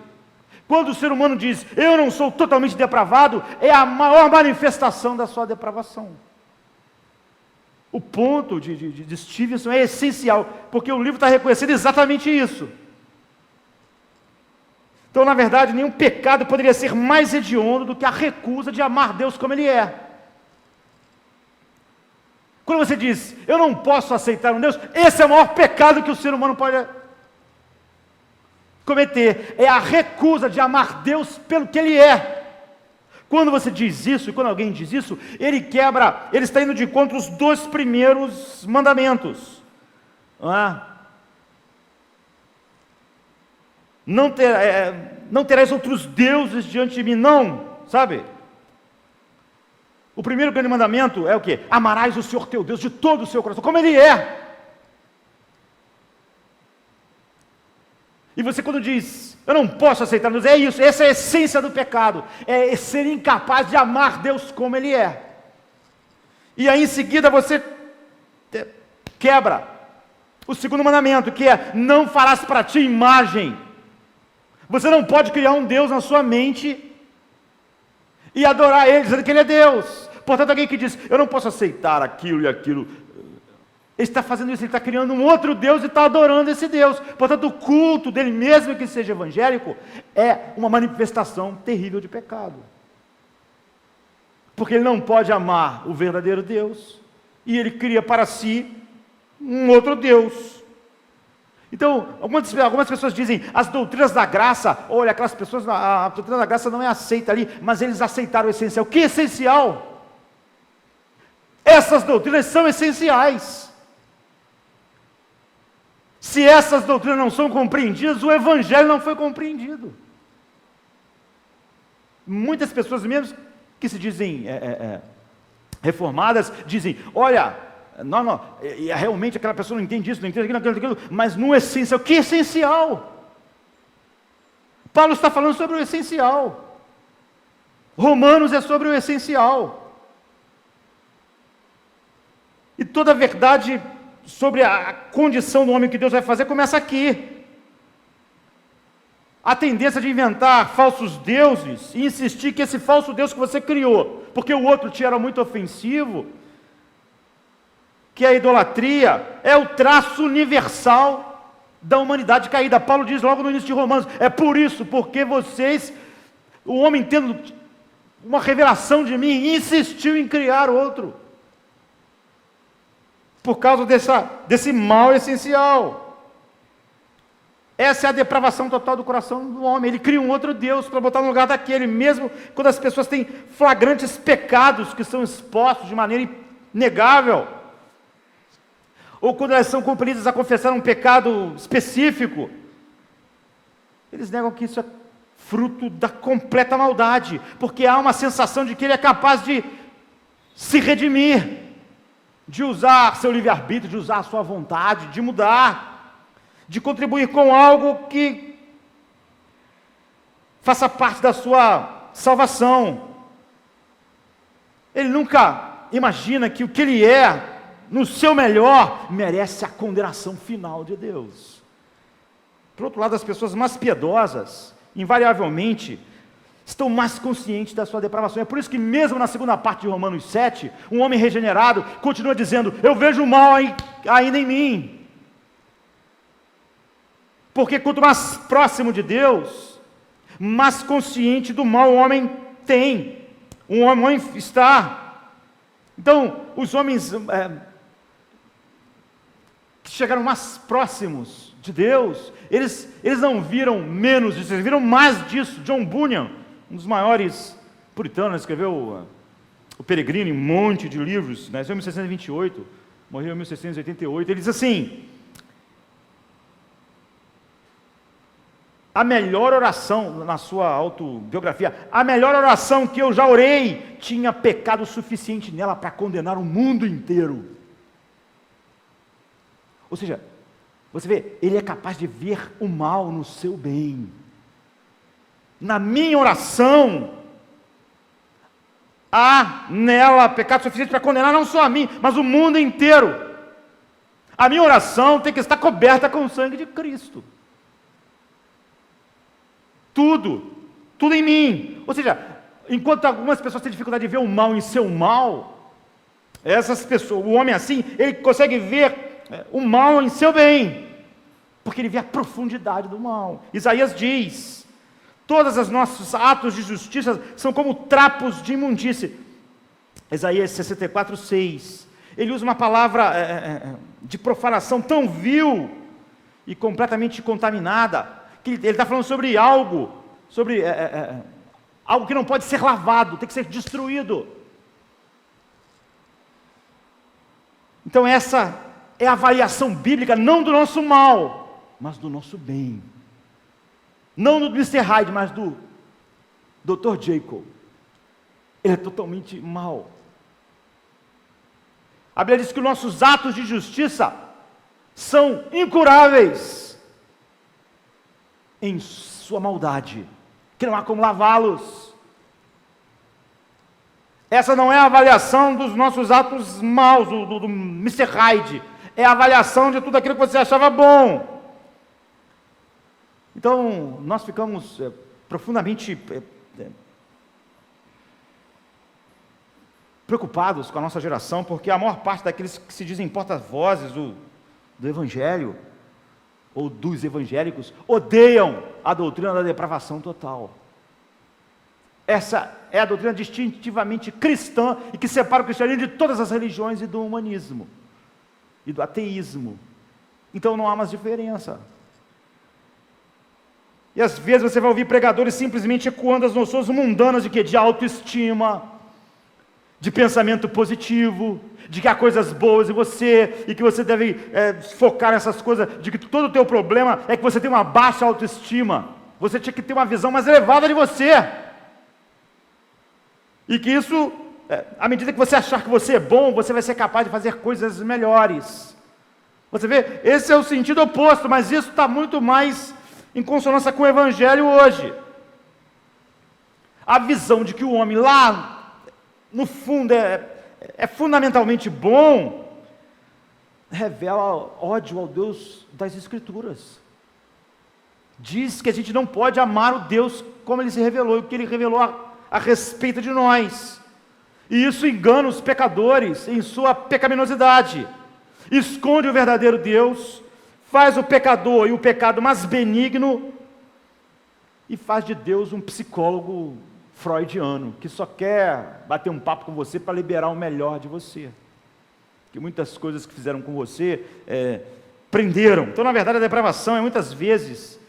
Quando o ser humano diz, eu não sou totalmente depravado, é a maior manifestação da sua depravação. O ponto de Stevenson é essencial, porque o livro está reconhecendo exatamente isso. Então, na verdade, nenhum pecado poderia ser mais hediondo do que a recusa de amar Deus como Ele é. Quando você diz, eu não posso aceitar um Deus, esse é o maior pecado que o ser humano pode cometer, é a recusa de amar Deus pelo que Ele é. Quando você diz isso, e quando alguém diz isso, ele está indo de encontro aos 2 primeiros mandamentos. Não terás outros deuses diante de mim, não, sabe? O primeiro grande mandamento é o quê? Amarás o Senhor teu Deus de todo o seu coração, como Ele é. E você quando diz, eu não posso aceitar Deus, é isso, essa é a essência do pecado, é ser incapaz de amar Deus como Ele é. E aí em seguida você quebra o segundo mandamento, que é, não farás para ti imagem. Você não pode criar um Deus na sua mente e adorar Ele, dizendo que Ele é Deus. Portanto, alguém que diz, eu não posso aceitar aquilo e aquilo, ele está fazendo isso, ele está criando um outro Deus e está adorando esse Deus. Portanto, o culto dele, mesmo que seja evangélico, é uma manifestação terrível de pecado. Porque ele não pode amar o verdadeiro Deus, e ele cria para si um outro Deus. Então, algumas pessoas dizem, as doutrinas da graça, olha, aquelas pessoas, a doutrina da graça não é aceita ali, mas eles aceitaram o essencial. O que é essencial? Essas doutrinas são essenciais. Se essas doutrinas não são compreendidas, o Evangelho não foi compreendido. Muitas pessoas mesmo que se dizem reformadas, dizem, olha, não, realmente aquela pessoa não entende isso, não entende aquilo, mas no essencial, o que é essencial? Paulo está falando sobre o essencial. Romanos é sobre o essencial. E toda a verdade sobre a condição do homem que Deus vai fazer começa aqui. A tendência de inventar falsos deuses e insistir que esse falso Deus que você criou, porque o outro te era muito ofensivo, que a idolatria é o traço universal da humanidade caída. Paulo diz logo no início de Romanos, é por isso, porque vocês, o homem tendo uma revelação de mim, insistiu em criar outro. Por causa desse mal essencial. Essa é a depravação total do coração do homem. Ele cria um outro Deus para botar no lugar daquele, mesmo quando as pessoas têm flagrantes pecados que são expostos de maneira inegável, ou quando elas são compelidas a confessar um pecado específico, eles negam que isso é fruto da completa maldade, porque há uma sensação de que ele é capaz de se redimir, de usar seu livre-arbítrio, de usar a sua vontade, de mudar, de contribuir com algo que faça parte da sua salvação. Ele nunca imagina que o que ele é, no seu melhor, merece a condenação final de Deus. Por outro lado, as pessoas mais piedosas, invariavelmente, estão mais conscientes da sua depravação. É por isso que mesmo na segunda parte de Romanos 7, um homem regenerado continua dizendo, eu vejo o mal ainda em mim. Porque quanto mais próximo de Deus, mais consciente do mal o homem tem, o homem está. Então, os homens que chegaram mais próximos de Deus, eles não viram menos disso, eles viram mais disso. John Bunyan, um dos maiores puritanos, escreveu O Peregrino, um monte de livros, nasceu em 1628, morreu em 1688, ele diz assim, a melhor oração, na sua autobiografia, a melhor oração que eu já orei, tinha pecado suficiente nela para condenar o mundo inteiro. Ou seja, você vê, ele é capaz de ver o mal no seu bem. Na minha oração, há nela pecado suficiente para condenar não só a mim, mas o mundo inteiro. A minha oração tem que estar coberta com o sangue de Cristo. Tudo em mim. Ou seja, enquanto algumas pessoas têm dificuldade de ver o mal em seu mal, essas pessoas, o homem assim, ele consegue ver o mal em seu bem, porque ele vê a profundidade do mal. Isaías diz, todos os nossos atos de justiça são como trapos de imundície. Isaías 64:6. Ele usa uma palavra de profanação tão vil e completamente contaminada, que ele está falando sobre algo, algo que não pode ser lavado, tem que ser destruído. Então essa é a avaliação bíblica, não do nosso mal, mas do nosso bem. Não do Mr. Hyde, mas do Dr. Jekyll. Ele é totalmente mau. A Bíblia diz que os nossos atos de justiça são incuráveis em sua maldade, que não há como lavá-los. Essa não é a avaliação dos nossos atos maus, do Mr. Hyde, é a avaliação de tudo aquilo que você achava bom. Então, nós ficamos profundamente preocupados com a nossa geração, porque a maior parte daqueles que se dizem porta-vozes do Evangelho, ou dos evangélicos, odeiam a doutrina da depravação total. Essa é a doutrina distintivamente cristã, e que separa o cristianismo de todas as religiões e do humanismo, e do ateísmo. Então não há mais diferença. E às vezes você vai ouvir pregadores simplesmente ecoando as noções mundanas de quê? De autoestima, de pensamento positivo, de que há coisas boas em você, e que você deve focar nessas coisas, de que todo o teu problema é que você tem uma baixa autoestima, você tinha que ter uma visão mais elevada de você, e que isso, à medida que você achar que você é bom, você vai ser capaz de fazer coisas melhores. Você vê, esse é o sentido oposto, mas isso está muito mais em consonância com o Evangelho hoje. A visão de que o homem lá no fundo é fundamentalmente bom, revela ódio ao Deus das Escrituras. Diz que a gente não pode amar o Deus como Ele se revelou, e o que Ele revelou a respeito de nós. E isso engana os pecadores em sua pecaminosidade, esconde o verdadeiro Deus, faz o pecador e o pecado mais benigno, e faz de Deus um psicólogo freudiano, que só quer bater um papo com você para liberar o melhor de você, que muitas coisas que fizeram com você prenderam. Então, na verdade, a depravação é muitas vezes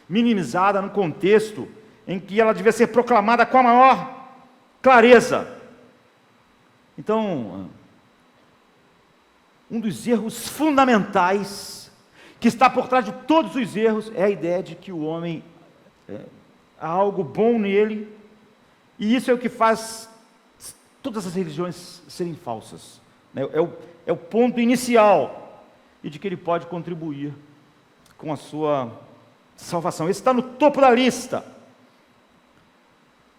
minimizada no contexto em que ela devia ser proclamada com a maior clareza. Então, um dos erros fundamentais que está por trás de todos os erros é a ideia de que o homem há algo bom nele. E isso é o que faz todas as religiões serem falsas. É o ponto inicial, e de que ele pode contribuir com a sua salvação. Esse está no topo da lista.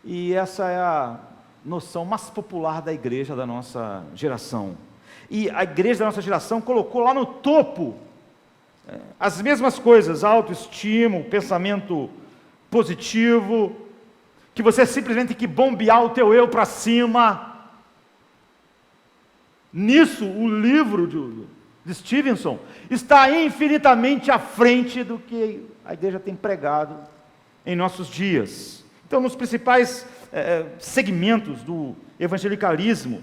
E essa é a noção mais popular da igreja da nossa geração. E a igreja da nossa geração colocou lá no topo as mesmas coisas: autoestima, pensamento positivo, que você simplesmente tem que bombear o teu eu para cima. Nisso, o livro de Stevenson está infinitamente à frente do que a igreja tem pregado em nossos dias. Então, nos principais segmentos do evangelicalismo,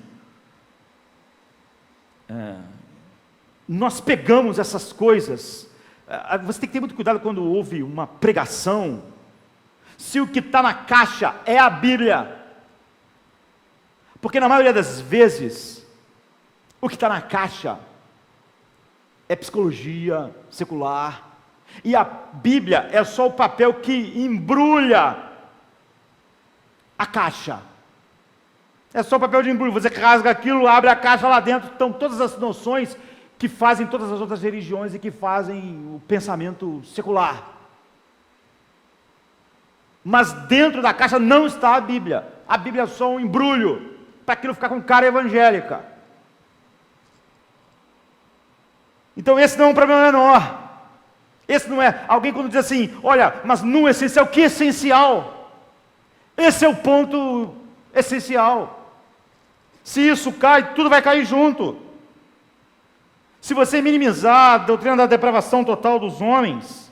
nós pegamos essas coisas. Você tem que ter muito cuidado quando ouve uma pregação, se o que está na caixa é a Bíblia, porque na maioria das vezes, o que está na caixa é psicologia secular, e a Bíblia é só o papel que embrulha a caixa. É só o papel de embrulho, você rasga aquilo, abre a caixa, lá dentro estão todas as noções que fazem todas as outras religiões e que fazem o pensamento secular. Mas dentro da caixa não está a Bíblia é só um embrulho, para aquilo ficar com cara evangélica. Então esse não é um problema menor. Esse não é, alguém quando diz assim, olha, mas no essencial, que essencial? Esse é o ponto essencial. Se isso cai, tudo vai cair junto. Se você minimizar a doutrina da depravação total dos homens,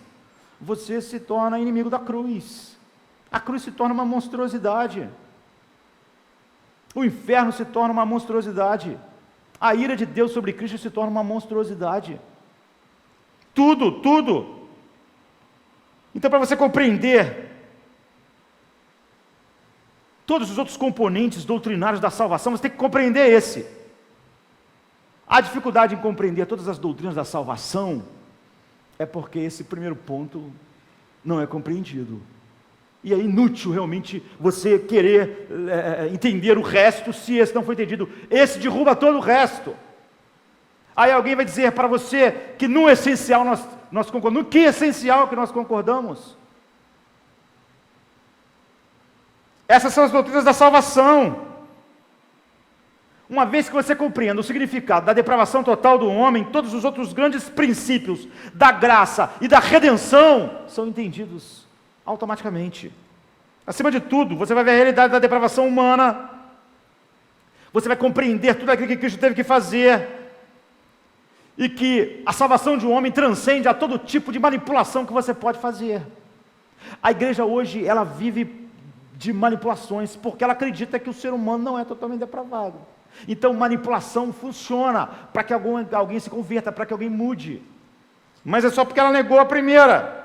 você se torna inimigo da cruz. A cruz se torna uma monstruosidade. O inferno se torna uma monstruosidade. A ira de Deus sobre Cristo se torna uma monstruosidade. Tudo. Então, para você compreender todos os outros componentes doutrinários da salvação, você tem que compreender esse. A dificuldade em compreender todas as doutrinas da salvação é porque esse primeiro ponto não é compreendido. E é inútil realmente você querer entender o resto se esse não foi entendido. Esse derruba todo o resto. Aí alguém vai dizer para você que no essencial nós concordamos. No que é essencial que nós concordamos? Essas são as doutrinas da salvação. Uma vez que você compreenda o significado da depravação total do homem, todos os outros grandes princípios da graça e da redenção são entendidos automaticamente. Acima de tudo, você vai ver a realidade da depravação humana, você vai compreender tudo aquilo que Cristo teve que fazer, e que a salvação de um homem transcende a todo tipo de manipulação que você pode fazer. A igreja hoje, ela vive de manipulações, porque ela acredita que o ser humano não é totalmente depravado. Então manipulação funciona para que alguém se converta, para que alguém mude, mas é só porque ela negou a primeira.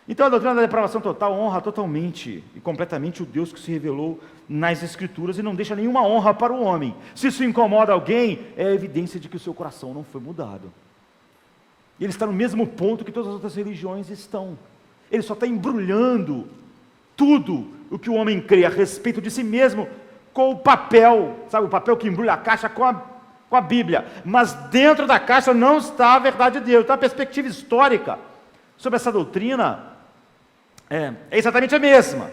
Então a doutrina da depravação total honra totalmente e completamente o Deus que se revelou nas Escrituras e não deixa nenhuma honra para o homem. Se isso incomoda alguém, é evidência de que o seu coração não foi mudado. Ele está no mesmo ponto que todas as outras religiões estão. Ele só está embrulhando tudo o que o homem crê a respeito de si mesmo com o papel, sabe, o papel que embrulha a caixa com a Bíblia. Mas dentro da caixa não está a verdade de Deus, está a perspectiva histórica sobre essa doutrina. É exatamente a mesma.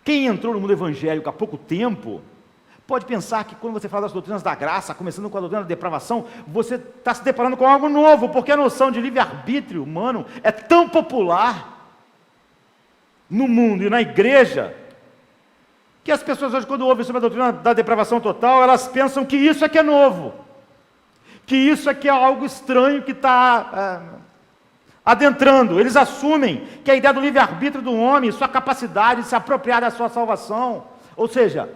Quem entrou no mundo evangélico há pouco tempo pode pensar que quando você fala das doutrinas da graça, começando com a doutrina da depravação, você está se deparando com algo novo, porque a noção de livre-arbítrio humano é tão popular no mundo e na igreja, que as pessoas hoje, quando ouvem sobre a doutrina da depravação total, elas pensam que isso é que é novo, que isso é que é algo estranho que está adentrando. Eles assumem que a ideia do livre-arbítrio do homem, sua capacidade de se apropriar da sua salvação, ou seja,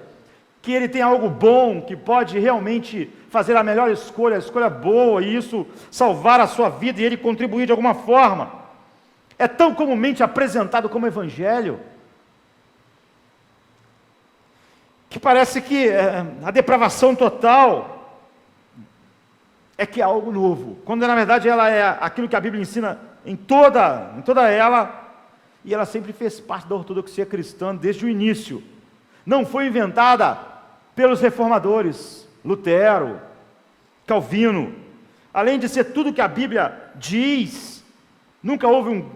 que ele tem algo bom, que pode realmente fazer a melhor escolha, a escolha boa, e isso salvar a sua vida e ele contribuir de alguma forma, é tão comumente apresentado como evangelho, que parece que a depravação total é que é algo novo, quando na verdade ela é aquilo que a Bíblia ensina em toda ela, e ela sempre fez parte da ortodoxia cristã desde o início. Não foi inventada pelos reformadores, Lutero, Calvino. Além de ser tudo que a Bíblia diz, nunca houve um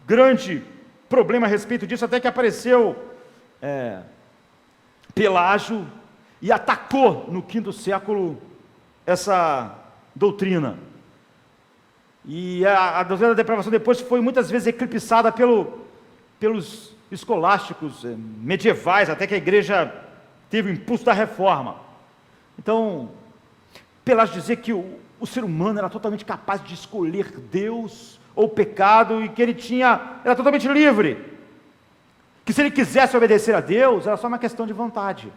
grande problema a respeito disso, até que apareceu Pelágio e atacou no V século essa doutrina. E a doutrina da depravação depois foi muitas vezes eclipsada pelos escolásticos medievais, até que a igreja teve o impulso da reforma. Então, Pelágio dizia que o ser humano era totalmente capaz de escolher Deus ou pecado, e que ele era totalmente livre, que se ele quisesse obedecer a Deus, era só uma questão de vontade.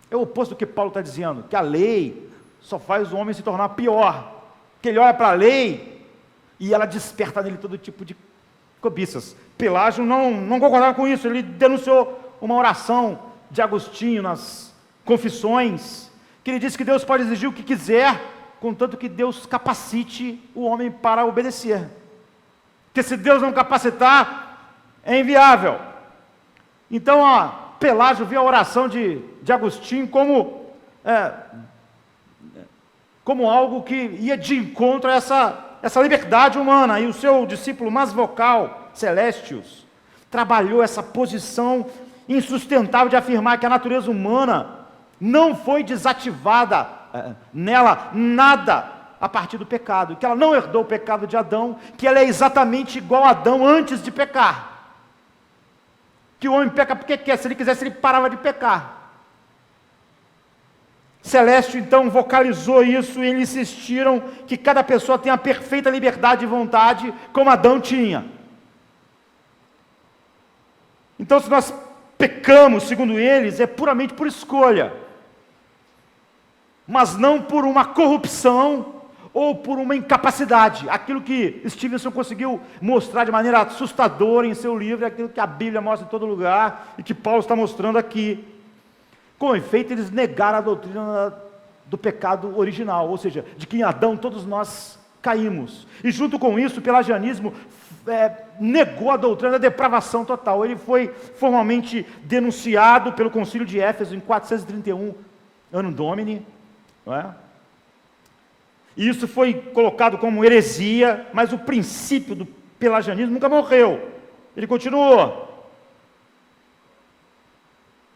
É o oposto do que Paulo está dizendo, que a lei só faz o homem se tornar pior, que ele olha para a lei e ela desperta nele todo tipo de cobiças. Pelágio não concordava com isso, ele denunciou uma oração de Agostinho nas Confissões, que ele disse que Deus pode exigir o que quiser, contanto que Deus capacite o homem para obedecer, porque se Deus não capacitar, é inviável. Então, Pelágio viu a oração de Agostinho como algo que ia de encontro a essa liberdade humana, e o seu discípulo mais vocal, Celestius, trabalhou essa posição insustentável de afirmar que a natureza humana não foi desativada nela nada a partir do pecado, que ela não herdou o pecado de Adão, que ela é exatamente igual a Adão antes de pecar, que o homem peca porque quer, se ele quisesse ele parava de pecar. Celeste então vocalizou isso, e eles insistiram que cada pessoa tem a perfeita liberdade de vontade, como Adão tinha. Então, se nós pecamos, segundo eles, é puramente por escolha, mas não por uma corrupção ou por uma incapacidade. Aquilo que Stevenson conseguiu mostrar de maneira assustadora em seu livro, é aquilo que a Bíblia mostra em todo lugar, e que Paulo está mostrando aqui. Com efeito, eles negaram a doutrina do pecado original, ou seja, de que em Adão todos nós caímos. E junto com isso, o pelagianismo negou a doutrina da depravação total. Ele foi formalmente denunciado pelo Concílio de Éfeso em 431 Anno Domini, não é? E isso foi colocado como heresia, mas o princípio do pelagianismo nunca morreu. Ele continuou.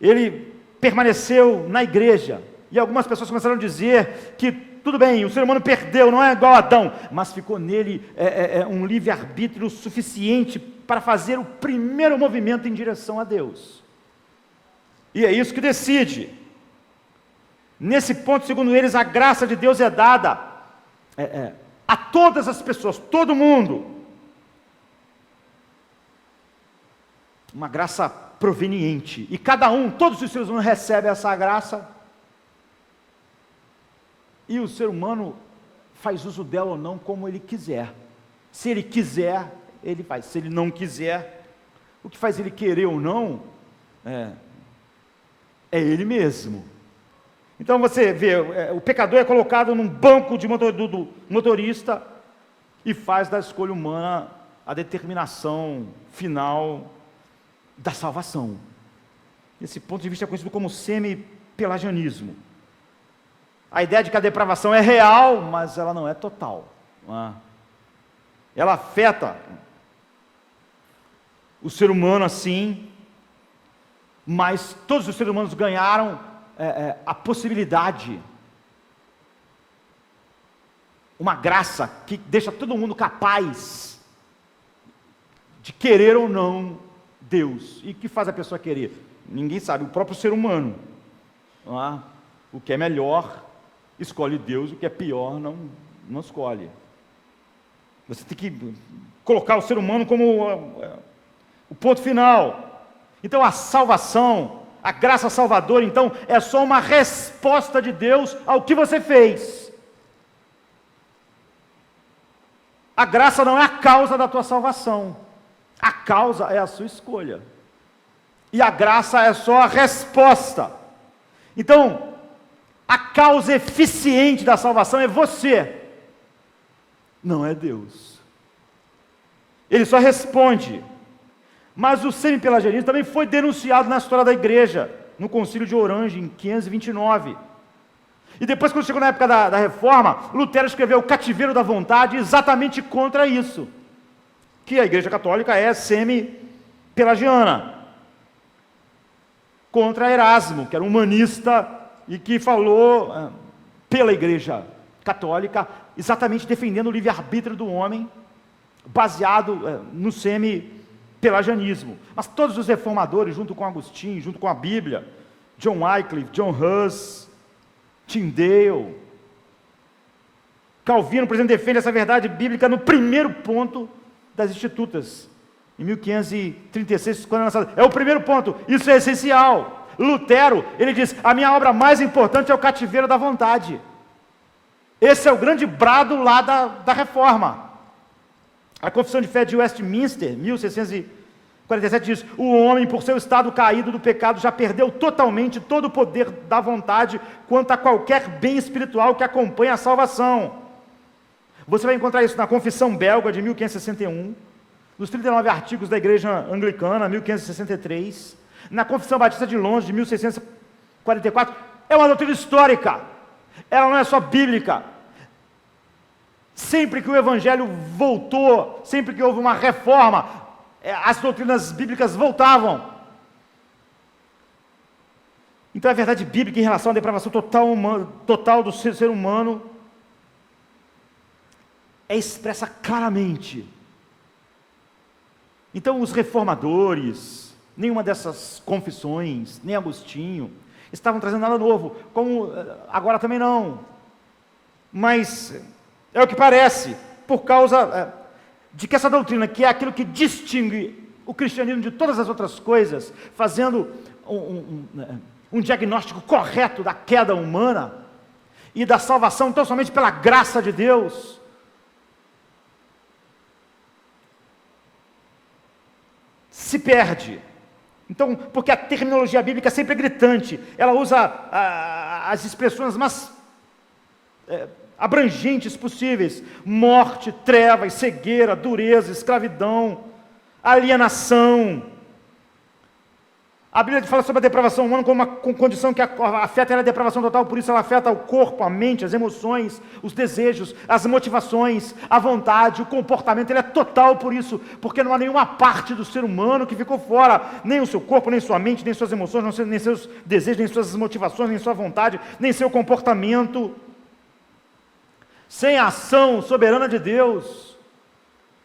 Ele permaneceu na igreja. E algumas pessoas começaram a dizer que, tudo bem, o ser humano perdeu, não é igual a Adão, mas ficou nele um livre-arbítrio suficiente para fazer o primeiro movimento em direção a Deus. E é isso que decide. Nesse ponto, segundo eles, a graça de Deus é dada a todas as pessoas, todo mundo. Uma graça proveniente. E cada um, todos os seres humanos recebem essa graça. E o ser humano faz uso dela ou não como ele quiser. Se ele quiser, ele faz. Se ele não quiser, o que faz ele querer ou não é ele mesmo. Então você vê, o pecador é colocado num banco do motorista e faz da escolha humana a determinação final da salvação. Esse ponto de vista é conhecido como semi-pelagianismo. A ideia de que a depravação é real, mas ela não é total. Não é? Ela afeta o ser humano assim, mas todos os seres humanos ganharam a possibilidade, uma graça que deixa todo mundo capaz de querer ou não Deus. E o que faz a pessoa querer? Ninguém sabe, o próprio ser humano. Não é? O que é melhor escolhe Deus, o que é pior não escolhe. Você tem que colocar o ser humano como o ponto final. Então a salvação, a graça salvadora, então, é só uma resposta de Deus ao que você fez. A graça não é a causa da tua salvação. A causa é a sua escolha. E a graça é só a resposta. Então, a causa eficiente da salvação é você, não é Deus. Ele só responde. Mas o semi-pelagianismo também foi denunciado na história da igreja, no Concílio de Orange, em 529. E depois, quando chegou na época da Reforma, Lutero escreveu o Cativeiro da Vontade exatamente contra isso, que a Igreja Católica é semi-pelagiana, contra Erasmo, que era um humanista e que falou pela Igreja Católica, exatamente defendendo o livre-arbítrio do homem, baseado no semi-pelagianismo. Mas todos os reformadores, junto com Agostinho, junto com a Bíblia, John Wycliffe, John Hus, Tyndale, Calvino, por exemplo, defende essa verdade bíblica no primeiro ponto das Institutas, em 1536, quando é lançado. É o primeiro ponto, isso é essencial. Lutero, ele diz, a minha obra mais importante é o Cativeiro da Vontade. Esse é o grande brado lá da Reforma. A Confissão de Fé de Westminster, 1647, diz, o homem, por seu estado caído do pecado, já perdeu totalmente todo o poder da vontade quanto a qualquer bem espiritual que acompanhe a salvação. Você vai encontrar isso na Confissão Belga de 1561, nos 39 artigos da Igreja Anglicana, 1563, na Confissão Batista de Londres, de 1644, é uma doutrina histórica, ela não é só bíblica. Sempre que o Evangelho voltou, sempre que houve uma reforma, as doutrinas bíblicas voltavam. Então a verdade bíblica em relação à depravação total do ser humano é expressa claramente. Então os reformadores, nenhuma dessas confissões, nem Agostinho, estavam trazendo nada novo, como agora também não. Mas é o que parece, por causa de que essa doutrina, que é aquilo que distingue o cristianismo de todas as outras coisas, fazendo um diagnóstico correto da queda humana, e da salvação tão somente pela graça de Deus, se perde. Então, porque a terminologia bíblica sempre é gritante, ela usa as expressões mais abrangentes possíveis: morte, trevas, cegueira, dureza, escravidão, alienação. A Bíblia fala sobre a depravação humana como uma condição que afeta a depravação total, por isso ela afeta o corpo, a mente, as emoções, os desejos, as motivações, a vontade, o comportamento. Ele é total por isso, porque não há nenhuma parte do ser humano que ficou fora, nem o seu corpo, nem sua mente, nem suas emoções, nem seus desejos, nem suas motivações, nem sua vontade, nem seu comportamento. Sem a ação soberana de Deus,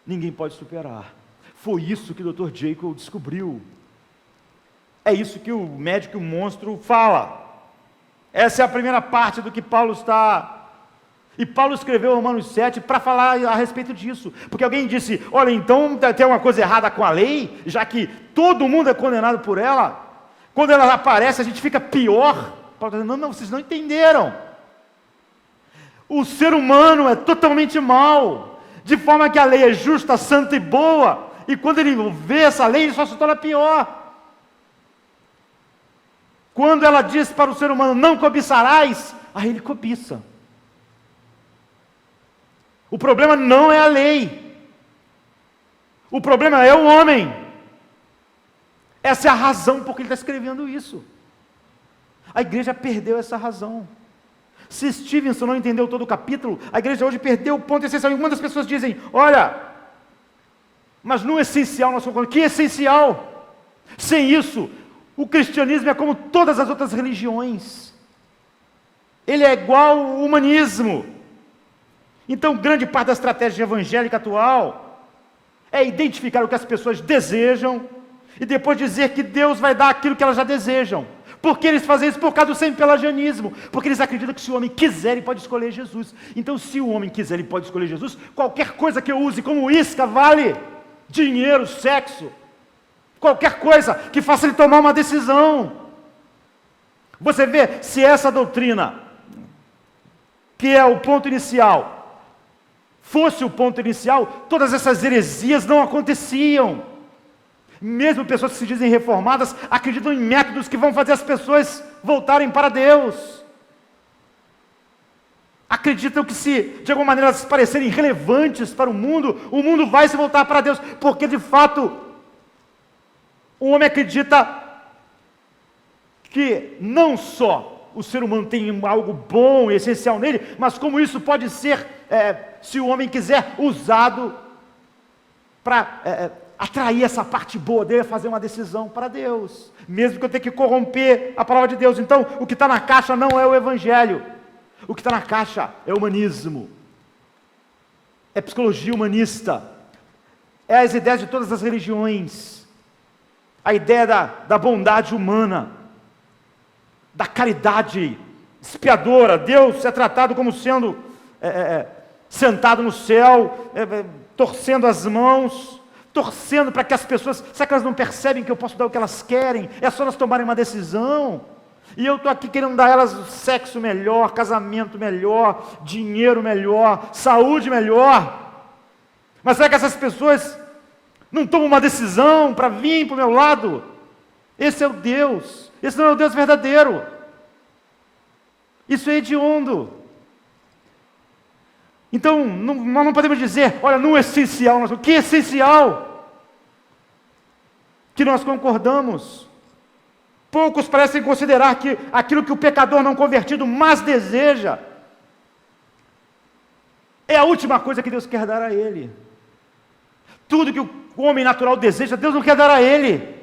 ninguém pode superar. Foi isso que o Dr. Jekyll descobriu. É isso que o médico e o monstro fala. Essa é a primeira parte do que Paulo está... E Paulo escreveu Romanos 7 para falar a respeito disso. Porque alguém disse, olha, então tem uma coisa errada com a lei, já que todo mundo é condenado por ela. Quando ela aparece, a gente fica pior. Paulo está dizendo, não, vocês não entenderam. O ser humano é totalmente mau, de forma que a lei é justa, santa e boa. E quando ele vê essa lei, ele só se torna pior. Quando ela diz para o ser humano, não cobiçarás, aí ele cobiça. O problema não é a lei. O problema é o homem. Essa é a razão por que ele está escrevendo isso. A igreja perdeu essa razão. Se Stevenson não entendeu todo o capítulo, a igreja hoje perdeu o ponto essencial. E muitas pessoas dizem, olha, mas no essencial nós concordamos. Que essencial? Sem isso, o cristianismo é como todas as outras religiões. Ele é igual ao humanismo. Então, grande parte da estratégia evangélica atual é identificar o que as pessoas desejam e depois dizer que Deus vai dar aquilo que elas já desejam. Por que eles fazem isso? Por causa do sempre-pelagianismo. Porque eles acreditam que se o homem quiser, ele pode escolher Jesus. Então, se o homem quiser, ele pode escolher Jesus, qualquer coisa que eu use como isca vale. Dinheiro, sexo, qualquer coisa que faça ele tomar uma decisão. Você vê, se essa doutrina, que é o ponto inicial, fosse o ponto inicial, todas essas heresias não aconteciam. Mesmo pessoas que se dizem reformadas, acreditam em métodos que vão fazer as pessoas voltarem para Deus. Acreditam que se, de alguma maneira, elas parecerem relevantes para o mundo vai se voltar para Deus, porque de fato, o homem acredita que não só o ser humano tem algo bom e essencial nele, mas como isso pode ser, se o homem quiser, usado para atrair essa parte boa dele, fazer uma decisão para Deus, mesmo que eu tenha que corromper a palavra de Deus. Então, o que está na caixa não é o evangelho, o que está na caixa é o humanismo, é psicologia humanista, é as ideias de todas as religiões, a ideia da bondade humana, da caridade expiadora. Deus é tratado como sendo sentado no céu, torcendo as mãos, torcendo para que as pessoas, será que elas não percebem que eu posso dar o que elas querem? É só elas tomarem uma decisão, e eu estou aqui querendo dar a elas sexo melhor, casamento melhor, dinheiro melhor, saúde melhor. Mas será que essas pessoas não tomam uma decisão para vir para o meu lado? Esse é o Deus, esse não é o Deus verdadeiro. Isso é hediondo. Então, nós não podemos dizer, olha, no essencial, que essencial? Que nós concordamos. Poucos parecem considerar que aquilo que o pecador não convertido mais deseja, é a última coisa que Deus quer dar a ele. Tudo que o homem natural deseja, Deus não quer dar a ele.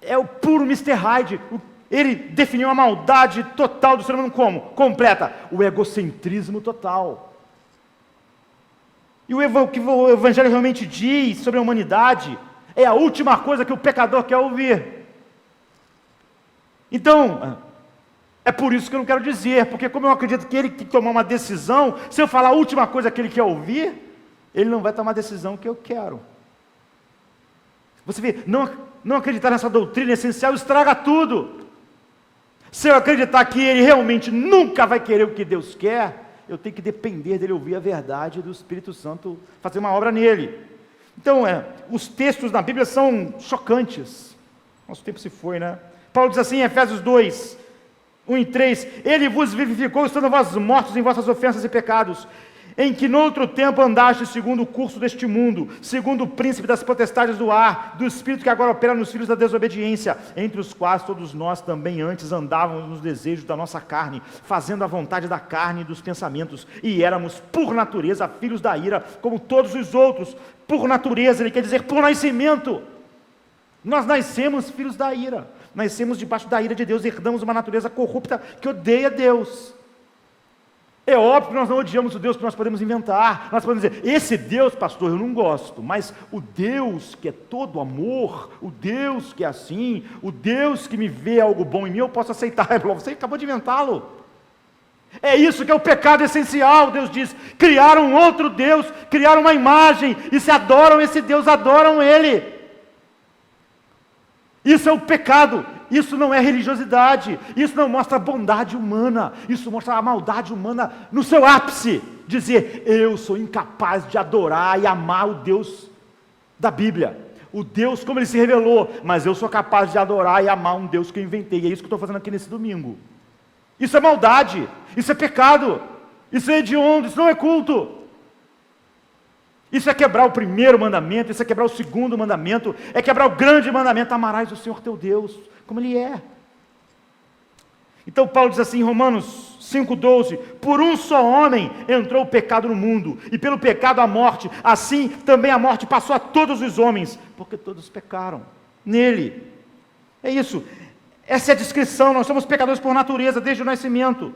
É o puro Mr. Hyde. Ele definiu a maldade total do ser humano como? Completa. O egocentrismo total. E o que o Evangelho realmente diz sobre a humanidade é a última coisa que o pecador quer ouvir. Então, é por isso que eu não quero dizer, porque como eu acredito que ele tem que tomar uma decisão, se eu falar a última coisa que ele quer ouvir, ele não vai tomar a decisão que eu quero. Você vê, não acreditar nessa doutrina essencial estraga tudo. Se eu acreditar que ele realmente nunca vai querer o que Deus quer, eu tenho que depender dele ouvir a verdade do Espírito Santo fazer uma obra nele. Então, os textos na Bíblia são chocantes. Nosso tempo se foi, né? Paulo diz assim em Efésios 2, 1 e 3, ele vos vivificou, estando vós mortos em vossas ofensas e pecados, em que noutro tempo andaste segundo o curso deste mundo, segundo o príncipe das potestades do ar, do espírito que agora opera nos filhos da desobediência, entre os quais todos nós também antes andávamos nos desejos da nossa carne, fazendo a vontade da carne e dos pensamentos, e éramos por natureza filhos da ira, como todos os outros. Por natureza, ele quer dizer por nascimento. Nós nascemos filhos da ira, nascemos debaixo da ira de Deus, herdamos uma natureza corrupta que odeia Deus. É óbvio que nós não odiamos o Deus que nós podemos inventar. Nós podemos dizer, esse Deus, pastor, eu não gosto. Mas o Deus que é todo amor, o Deus que é assim, o Deus que me vê algo bom em mim, eu posso aceitar. Você acabou de inventá-lo. É isso que é o pecado essencial. Deus diz, criaram outro Deus, criaram uma imagem, e se adoram esse Deus, adoram Ele. Isso é o pecado. Isso não é religiosidade, isso não mostra a bondade humana, isso mostra a maldade humana no seu ápice. Dizer, eu sou incapaz de adorar e amar o Deus da Bíblia, o Deus como Ele se revelou, mas eu sou capaz de adorar e amar um Deus que eu inventei. É isso que eu estou fazendo aqui nesse domingo. Isso é maldade, isso é pecado, isso é hediondo, isso não é culto. Isso é quebrar o primeiro mandamento, isso é quebrar o segundo mandamento, é quebrar o grande mandamento, amarás o Senhor teu Deus, como Ele é. Então Paulo diz assim em Romanos 5,12, por um só homem entrou o pecado no mundo, e pelo pecado a morte, assim também a morte passou a todos os homens, porque todos pecaram nele. É isso, essa é a descrição, nós somos pecadores por natureza, desde o nascimento.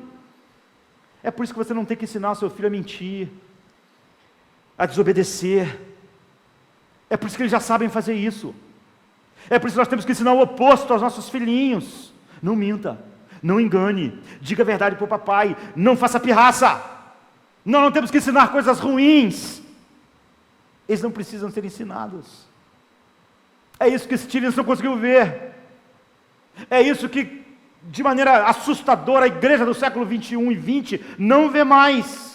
É por isso que você não tem que ensinar o seu filho a mentir, a desobedecer. É por isso que eles já sabem fazer isso. É por isso que nós temos que ensinar o oposto aos nossos filhinhos. Não minta, não engane, diga a verdade para o papai, não faça pirraça. Nós não temos que ensinar coisas ruins. Eles não precisam ser ensinados. É isso que Stevenson conseguiu ver. É isso que, de maneira assustadora, a igreja do século 21 e 20 não vê mais.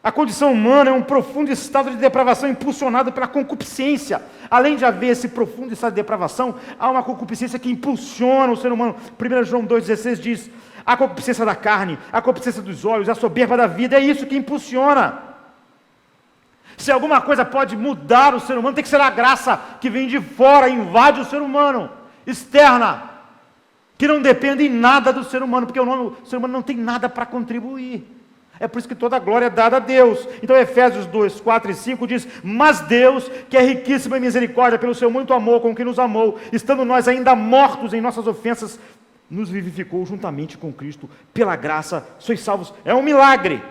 A condição humana é um profundo estado de depravação impulsionado pela concupiscência. Além de haver esse profundo estado de depravação, há uma concupiscência que impulsiona o ser humano. 1 João 2,16 diz, a concupiscência da carne, a concupiscência dos olhos, a soberba da vida, é isso que impulsiona. Se alguma coisa pode mudar o ser humano, tem que ser a graça que vem de fora, invade o ser humano, externa, que não depende em nada do ser humano, porque o ser humano não tem nada para contribuir. É por isso que toda a glória é dada a Deus. Então Efésios 2, 4 e 5 diz, mas Deus, que é riquíssimo em misericórdia, pelo seu muito amor com que nos amou, estando nós ainda mortos em nossas ofensas, nos vivificou juntamente com Cristo, pela graça sois salvos. É um milagre.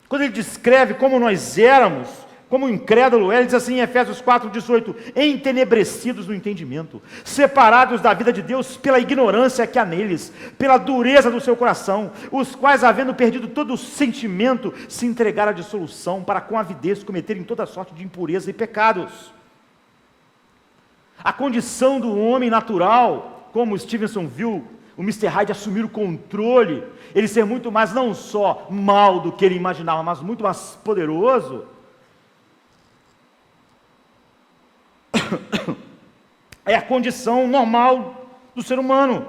Quando ele descreve como nós éramos, como incrédulo, ele diz assim em Efésios 4, 18, entenebrecidos no entendimento, separados da vida de Deus pela ignorância que há neles, pela dureza do seu coração, os quais, havendo perdido todo o sentimento, se entregaram à dissolução, para com avidez cometerem toda sorte de impureza e pecados. A condição do homem natural, como Stevenson viu, o Mr. Hyde assumir o controle, ele ser muito mais, não só mal do que ele imaginava, mas muito mais poderoso, é a condição normal do ser humano.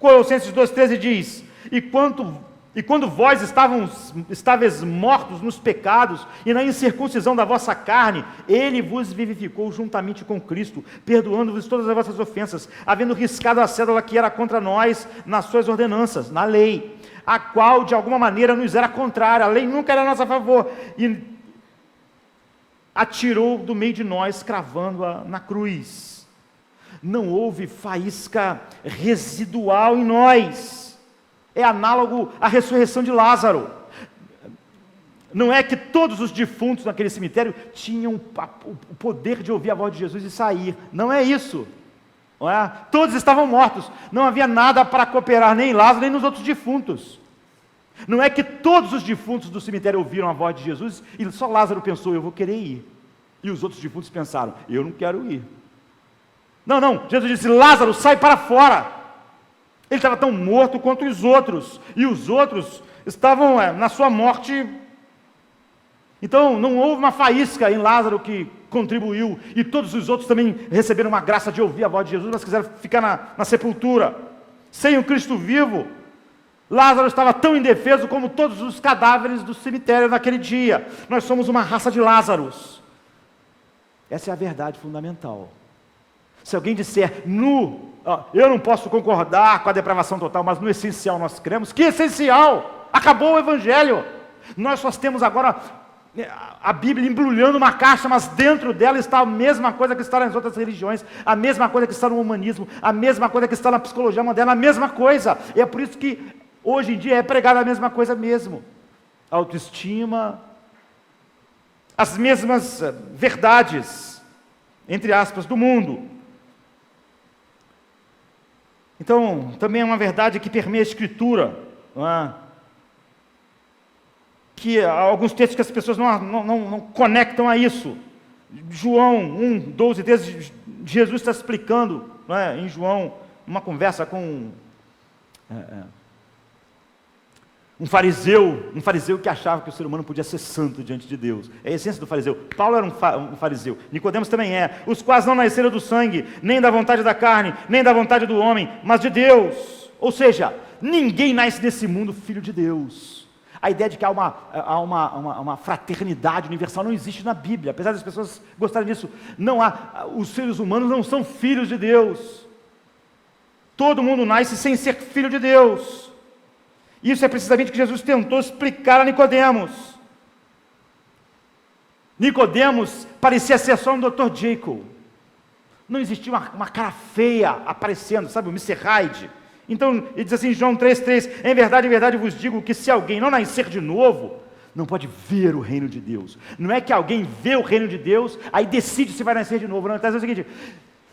Colossenses 2,13 diz, e quando vós estáveis mortos nos pecados e na incircuncisão da vossa carne, Ele vos vivificou juntamente com Cristo, perdoando-vos todas as vossas ofensas, havendo riscado a cédula que era contra nós nas suas ordenanças, na lei, a qual de alguma maneira nos era contrária, a lei nunca era a nosso favor, e atirou do meio de nós, cravando-a na cruz. Não houve faísca residual em nós. É análogo à ressurreição de Lázaro. Não é que todos os defuntos naquele cemitério tinham o poder de ouvir a voz de Jesus e sair. Não é isso. Não é? Todos estavam mortos. Não havia nada para cooperar nem em Lázaro, nem nos outros defuntos. Não é que todos os defuntos do cemitério ouviram a voz de Jesus e só Lázaro pensou, eu vou querer ir. E os outros defuntos pensaram, eu não quero ir. Não, Jesus disse, Lázaro, sai para fora. Ele estava tão morto quanto os outros, e os outros estavam na sua morte. Então, não houve uma faísca em Lázaro que contribuiu, e todos os outros também receberam uma graça de ouvir a voz de Jesus, mas quiseram ficar na sepultura. Sem o Cristo vivo, Lázaro estava tão indefeso como todos os cadáveres do cemitério naquele dia. Nós somos uma raça de Lázaros. Essa é a verdade fundamental. Se alguém disser, eu não posso concordar com a depravação total, mas no essencial nós cremos. Que essencial? Acabou o Evangelho. Nós só temos agora a Bíblia embrulhando uma caixa, mas dentro dela está a mesma coisa que está nas outras religiões, a mesma coisa que está no humanismo, a mesma coisa que está na psicologia moderna, a mesma coisa. E é por isso que hoje em dia é pregada a mesma coisa mesmo. Autoestima, as mesmas verdades, entre aspas, do mundo. Então, também é uma verdade que permeia a Escritura, não é? Que há alguns textos que as pessoas não conectam a isso. João 1, 12, 13, Jesus está explicando, não é? Em João, uma conversa com um fariseu que achava que o ser humano podia ser santo diante de Deus. É a essência do fariseu. Paulo era um fariseu, Nicodemos também é. Os quais não nasceram do sangue, nem da vontade da carne, nem da vontade do homem, mas de Deus. Ou seja, ninguém nasce nesse mundo filho de Deus. A ideia de que há uma fraternidade universal não existe na Bíblia, apesar das pessoas gostarem disso. Não há, os seres humanos não são filhos de Deus. Todo mundo nasce sem ser filho de Deus. Isso é precisamente o que Jesus tentou explicar a Nicodemos. Nicodemos parecia ser só um Dr. Jekyll. Não existia uma cara feia aparecendo, sabe, o Mr. Hyde. Então, ele diz assim, João 3,3, em verdade vos digo que se alguém não nascer de novo, não pode ver o reino de Deus. Não é que alguém vê o reino de Deus, aí decide se vai nascer de novo. Não, está dizendo o seguinte,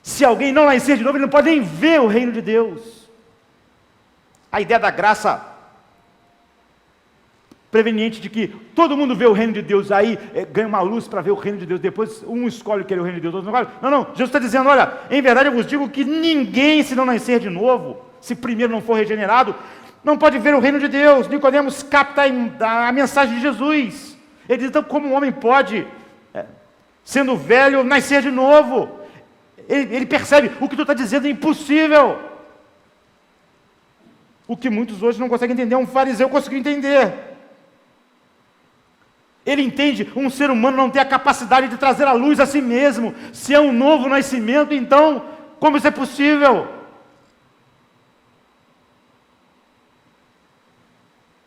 se alguém não nascer de novo, ele não pode nem ver o reino de Deus. A ideia da graça preveniente de que todo mundo vê o reino de Deus, aí ganha uma luz para ver o reino de Deus, depois um escolhe querer o reino de Deus, outro não escolhe. Não, Jesus está dizendo, olha, em verdade eu vos digo que ninguém, se não nascer de novo, se primeiro não for regenerado, não pode ver o reino de Deus. Nicodemos capta a mensagem de Jesus. Ele diz, então como um homem pode, sendo velho, nascer de novo? Ele percebe, o que tu está dizendo é impossível. O que muitos hoje não conseguem entender, um fariseu conseguiu entender. Ele entende, um ser humano não tem a capacidade de trazer a luz a si mesmo. Se é um novo nascimento, então, como isso é possível?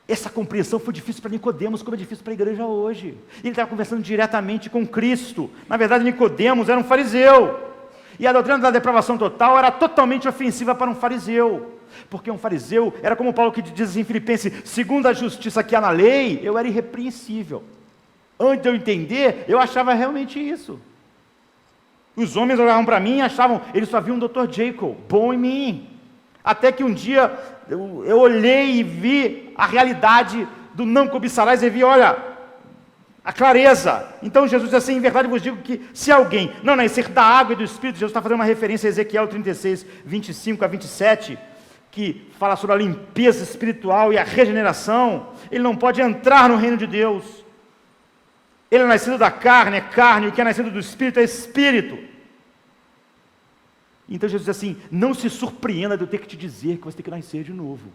Essa compreensão foi difícil para Nicodemos, como é difícil para a igreja hoje. Ele estava conversando diretamente com Cristo. Na verdade, Nicodemos era um fariseu. E a doutrina da depravação total era totalmente ofensiva para um fariseu. Porque um fariseu era como Paulo que diz em Filipenses, segundo a justiça que há na lei, eu era irrepreensível. Antes de eu entender, eu achava realmente isso. Os homens olhavam para mim e achavam, eles só viam um Dr. Jekyll, bom em mim. Até que um dia eu olhei e vi a realidade do não cobiçarás e vi, olha, a clareza. Então Jesus diz assim, em verdade vos digo que se alguém não nascer da água e do Espírito, Jesus está fazendo uma referência a Ezequiel 36, 25 a 27, que fala sobre a limpeza espiritual e a regeneração, ele não pode entrar no reino de Deus. Ele é nascido da carne, é carne, o que é nascido do Espírito é Espírito. Então Jesus diz assim, não se surpreenda de eu ter que te dizer que você tem que nascer de novo.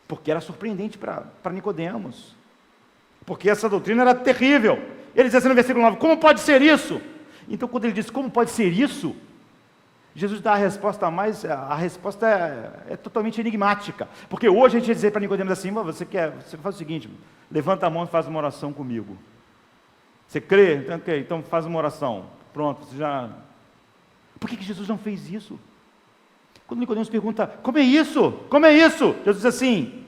Porque era surpreendente para Nicodemos. Porque essa doutrina era terrível. Ele diz assim no versículo 9, como pode ser isso? Então quando ele diz, como pode ser isso? Jesus dá a resposta a resposta é totalmente enigmática. Porque hoje a gente ia dizer para Nicodemos assim, você faz o seguinte, levanta a mão e faz uma oração comigo. Você crê? Então, okay, então faz uma oração. Pronto, você já... Por que Jesus não fez isso? Quando Nicodemos pergunta, como é isso? Como é isso? Jesus diz assim,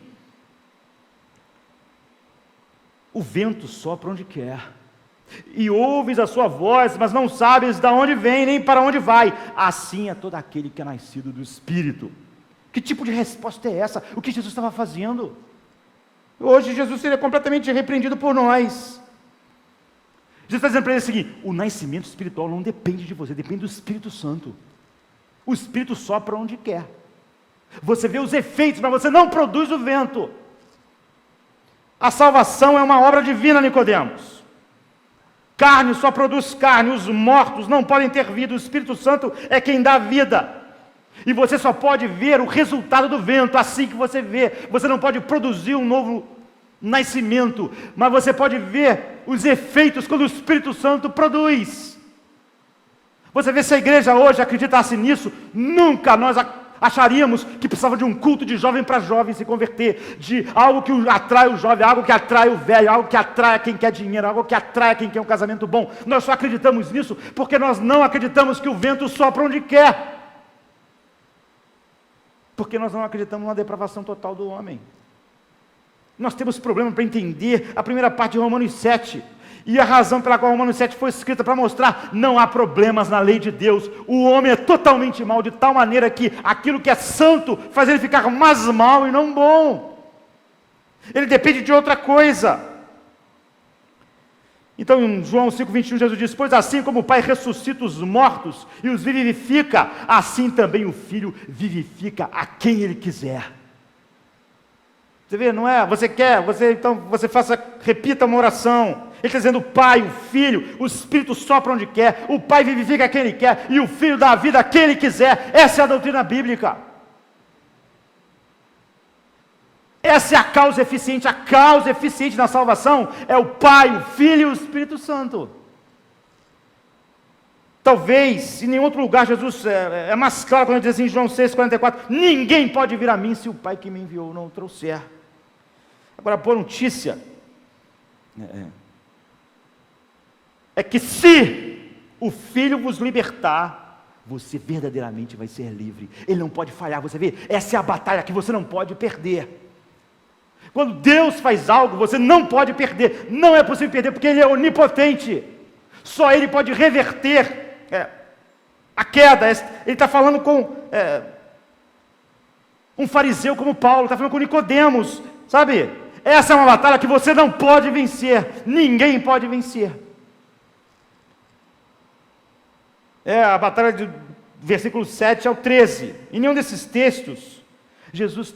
o vento sopra onde quer, e ouves a sua voz, mas não sabes de onde vem, nem para onde vai. Assim é todo aquele que é nascido do Espírito. Que tipo de resposta é essa? O que Jesus estava fazendo? Hoje Jesus seria completamente repreendido por nós. Jesus está dizendo para ele o seguinte, o nascimento espiritual não depende de você, depende do Espírito Santo. O Espírito sopra onde quer. Você vê os efeitos, mas você não produz o vento. A salvação é uma obra divina, Nicodemos. Carne só produz carne, os mortos não podem ter vida, o Espírito Santo é quem dá vida. E você só pode ver o resultado do vento assim que você vê. Você não pode produzir um novo nascimento, mas você pode ver os efeitos quando o Espírito Santo produz. Você vê se a igreja hoje acreditasse nisso, nunca nós acharíamos que precisava de um culto de jovem para jovem se converter, de algo que atrai o jovem, algo que atrai o velho, algo que atrai quem quer dinheiro, algo que atrai quem quer um casamento bom. Nós só acreditamos nisso porque nós não acreditamos que o vento sopra onde quer. Porque nós não acreditamos na depravação total do homem. Nós temos problema para entender a primeira parte de Romanos 7. E a razão pela qual Romanos 7 foi escrita para mostrar, não há problemas na lei de Deus. O homem é totalmente mau, de tal maneira que aquilo que é santo faz ele ficar mais mal e não bom. Ele depende de outra coisa. Então em João 5,21 Jesus diz, pois assim como o Pai ressuscita os mortos e os vivifica, assim também o Filho vivifica a quem Ele quiser. Você vê, não é? Então você repita uma oração. Ele está dizendo o Pai, o Filho, o Espírito sopra onde quer, o Pai vivifica a quem Ele quer, e o Filho dá a vida a quem Ele quiser. Essa é a doutrina bíblica. Essa é a causa eficiente. A causa eficiente na salvação é o Pai, o Filho e o Espírito Santo. Talvez, em nenhum outro lugar, Jesus é mais claro quando ele diz assim em João 6,44, ninguém pode vir a mim se o Pai que me enviou não o trouxer. Agora, boa notícia é que se o Filho vos libertar, você verdadeiramente vai ser livre. Ele não pode falhar, você vê? Essa é a batalha que você não pode perder. Quando Deus faz algo, você não pode perder. Não é possível perder, porque Ele é onipotente. Só Ele pode reverter a queda. Ele está falando com um fariseu como Paulo, está falando com Nicodemos, sabe? Essa é uma batalha que você não pode vencer. Ninguém pode vencer. É a batalha do versículo 7 ao 13. Em nenhum desses textos, Jesus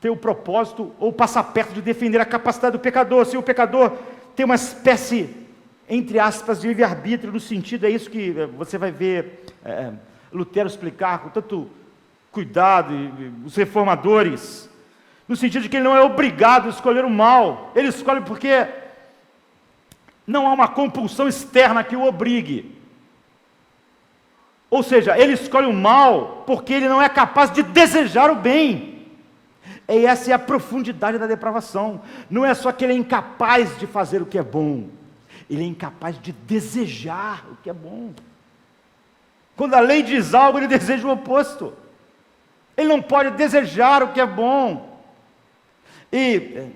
tem o propósito ou passa perto de defender a capacidade do pecador. Se o pecador tem uma espécie, entre aspas, de livre-arbítrio, no sentido, é isso que você vai ver Lutero explicar com tanto cuidado, e os reformadores, no sentido de que ele não é obrigado a escolher o mal, ele escolhe porque não há uma compulsão externa que o obrigue. Ou seja, ele escolhe o mal porque ele não é capaz de desejar o bem. E essa é a profundidade da depravação. Não é só que ele é incapaz de fazer o que é bom, ele é incapaz de desejar o que é bom. Quando a lei diz algo, ele deseja o oposto. Ele não pode desejar o que é bom. E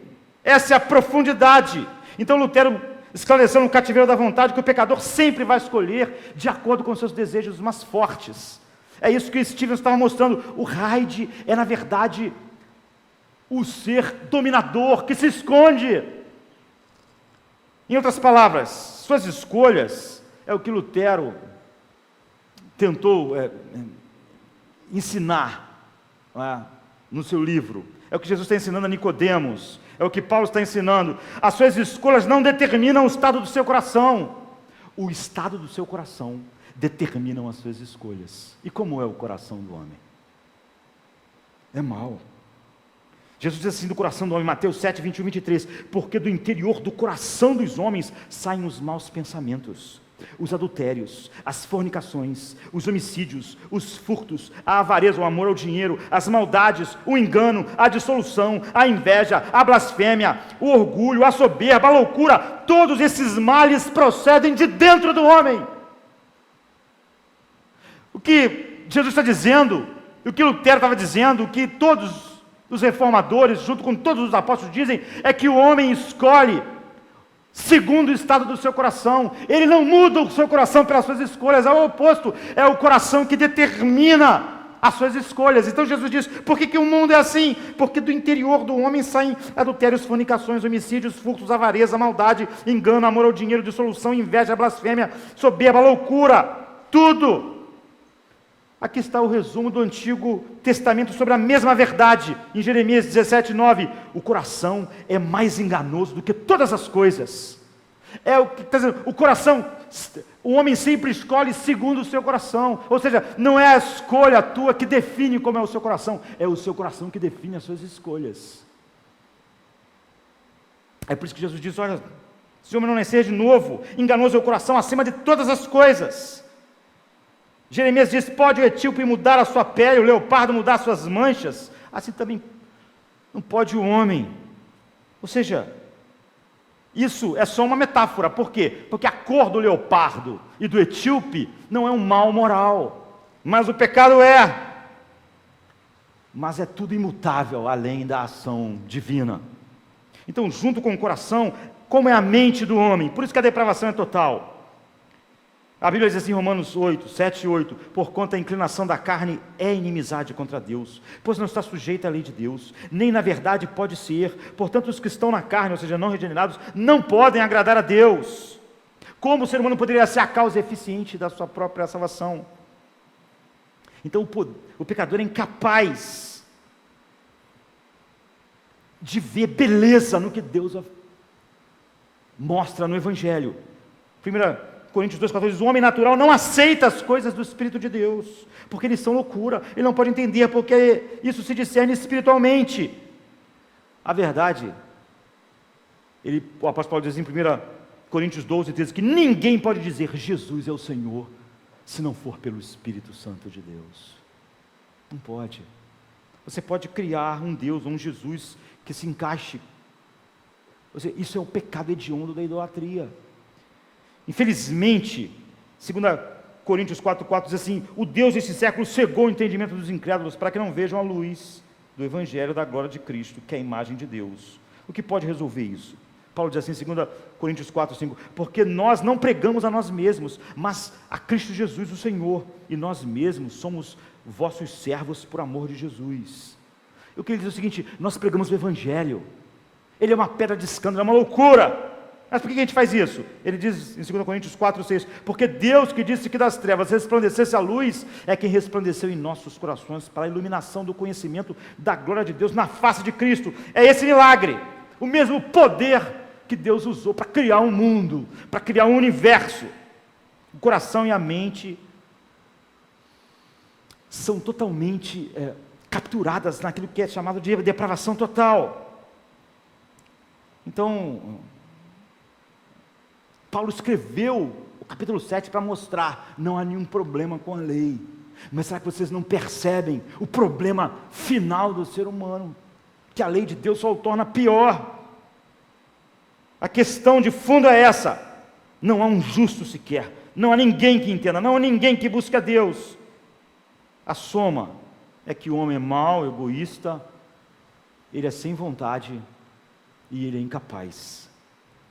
essa é a profundidade. Então Lutero esclareceu no Cativeiro da Vontade que o pecador sempre vai escolher de acordo com seus desejos mais fortes. É isso que Stevens estava mostrando. O Hyde é, na verdade, o ser dominador que se esconde. Em outras palavras, suas escolhas é o que Lutero tentou ensinar no seu livro. É o que Jesus está ensinando a Nicodemos. É o que Paulo está ensinando. As suas escolhas não determinam o estado do seu coração. O estado do seu coração determinam as suas escolhas. E como é o coração do homem? É mau. Jesus diz assim do coração do homem, Mateus 7, 21 e 23, porque do interior do coração dos homens saem os maus pensamentos, os adultérios, as fornicações, os homicídios, os furtos, a avareza, o amor ao dinheiro, as maldades, o engano, a dissolução, a inveja, a blasfêmia, o orgulho, a soberba, a loucura. Todos esses males procedem de dentro do homem. O que Jesus está dizendo, o que Lutero estava dizendo, o que todos os reformadores, junto com todos os apóstolos, dizem, é que o homem escolhe segundo o estado do seu coração. Ele não muda o seu coração pelas suas escolhas, é o oposto, é o coração que determina as suas escolhas. Então Jesus diz, por que o mundo é assim? Porque do interior do homem saem adultérios, fornicações, homicídios, furtos, avareza, maldade, engano, amor ao dinheiro, dissolução, inveja, blasfêmia, soberba, loucura, tudo. Aqui está o resumo do Antigo Testamento sobre a mesma verdade, em Jeremias 17:9. O coração é mais enganoso do que todas as coisas. É o que está dizendo, o coração, o homem sempre escolhe segundo o seu coração. Ou seja, não é a escolha tua que define como é o seu coração, é o seu coração que define as suas escolhas. É por isso que Jesus diz: olha, se o homem não nascer de novo, enganoso é o coração acima de todas as coisas. Jeremias diz: pode o etíope mudar a sua pele, o leopardo mudar as suas manchas, assim também não pode o homem. Ou seja, isso é só uma metáfora. Por quê? Porque a cor do leopardo e do etíope não é um mal moral, mas o pecado é. Mas é tudo imutável, além da ação divina. Então, junto com o coração, como é a mente do homem, por isso que a depravação é total. A Bíblia diz assim em Romanos 7 e 8, porquanto a inclinação da carne é inimizade contra Deus, pois não está sujeita à lei de Deus, nem na verdade pode ser. Portanto, os que estão na carne, ou seja, não regenerados, não podem agradar a Deus. Como o ser humano poderia ser a causa eficiente da sua própria salvação? Então, o pecador é incapaz de ver beleza no que Deus mostra no Evangelho. 1 Coríntios 2,14 diz: o homem natural não aceita as coisas do Espírito de Deus, porque eles são loucura, ele não pode entender, porque isso se discerne espiritualmente. A verdade, o apóstolo Paulo diz em 1 Coríntios 12,13 que ninguém pode dizer Jesus é o Senhor, se não for pelo Espírito Santo de Deus. Não pode. Você pode criar um Deus, um Jesus que se encaixe. Ou seja, isso é o pecado hediondo da idolatria. Infelizmente, 2 Coríntios 4,4 diz assim: o Deus desse século cegou o entendimento dos incrédulos para que não vejam a luz do Evangelho da glória de Cristo, que é a imagem de Deus. O que pode resolver isso? Paulo diz assim em 2 Coríntios 4,5: porque nós não pregamos a nós mesmos, mas a Cristo Jesus o Senhor, e nós mesmos somos vossos servos por amor de Jesus. Eu queria dizer o seguinte: nós pregamos o Evangelho, ele é uma pedra de escândalo, é uma loucura. Mas por que a gente faz isso? Ele diz em 2 Coríntios 4,6: porque Deus que disse que das trevas resplandecesse a luz, é quem resplandeceu em nossos corações para a iluminação do conhecimento da glória de Deus na face de Cristo. É esse milagre, o mesmo poder que Deus usou para criar um mundo, para criar um universo. O coração e a mente são totalmente capturadas naquilo que é chamado de depravação total. Então, Paulo escreveu o capítulo 7 para mostrar: não há nenhum problema com a lei, mas será que vocês não percebem o problema final do ser humano? Que a lei de Deus só o torna pior. A questão de fundo é essa: não há um justo sequer, não há ninguém que entenda, não há ninguém que busque a Deus. A soma é que o homem é mau, egoísta, ele é sem vontade e ele é incapaz,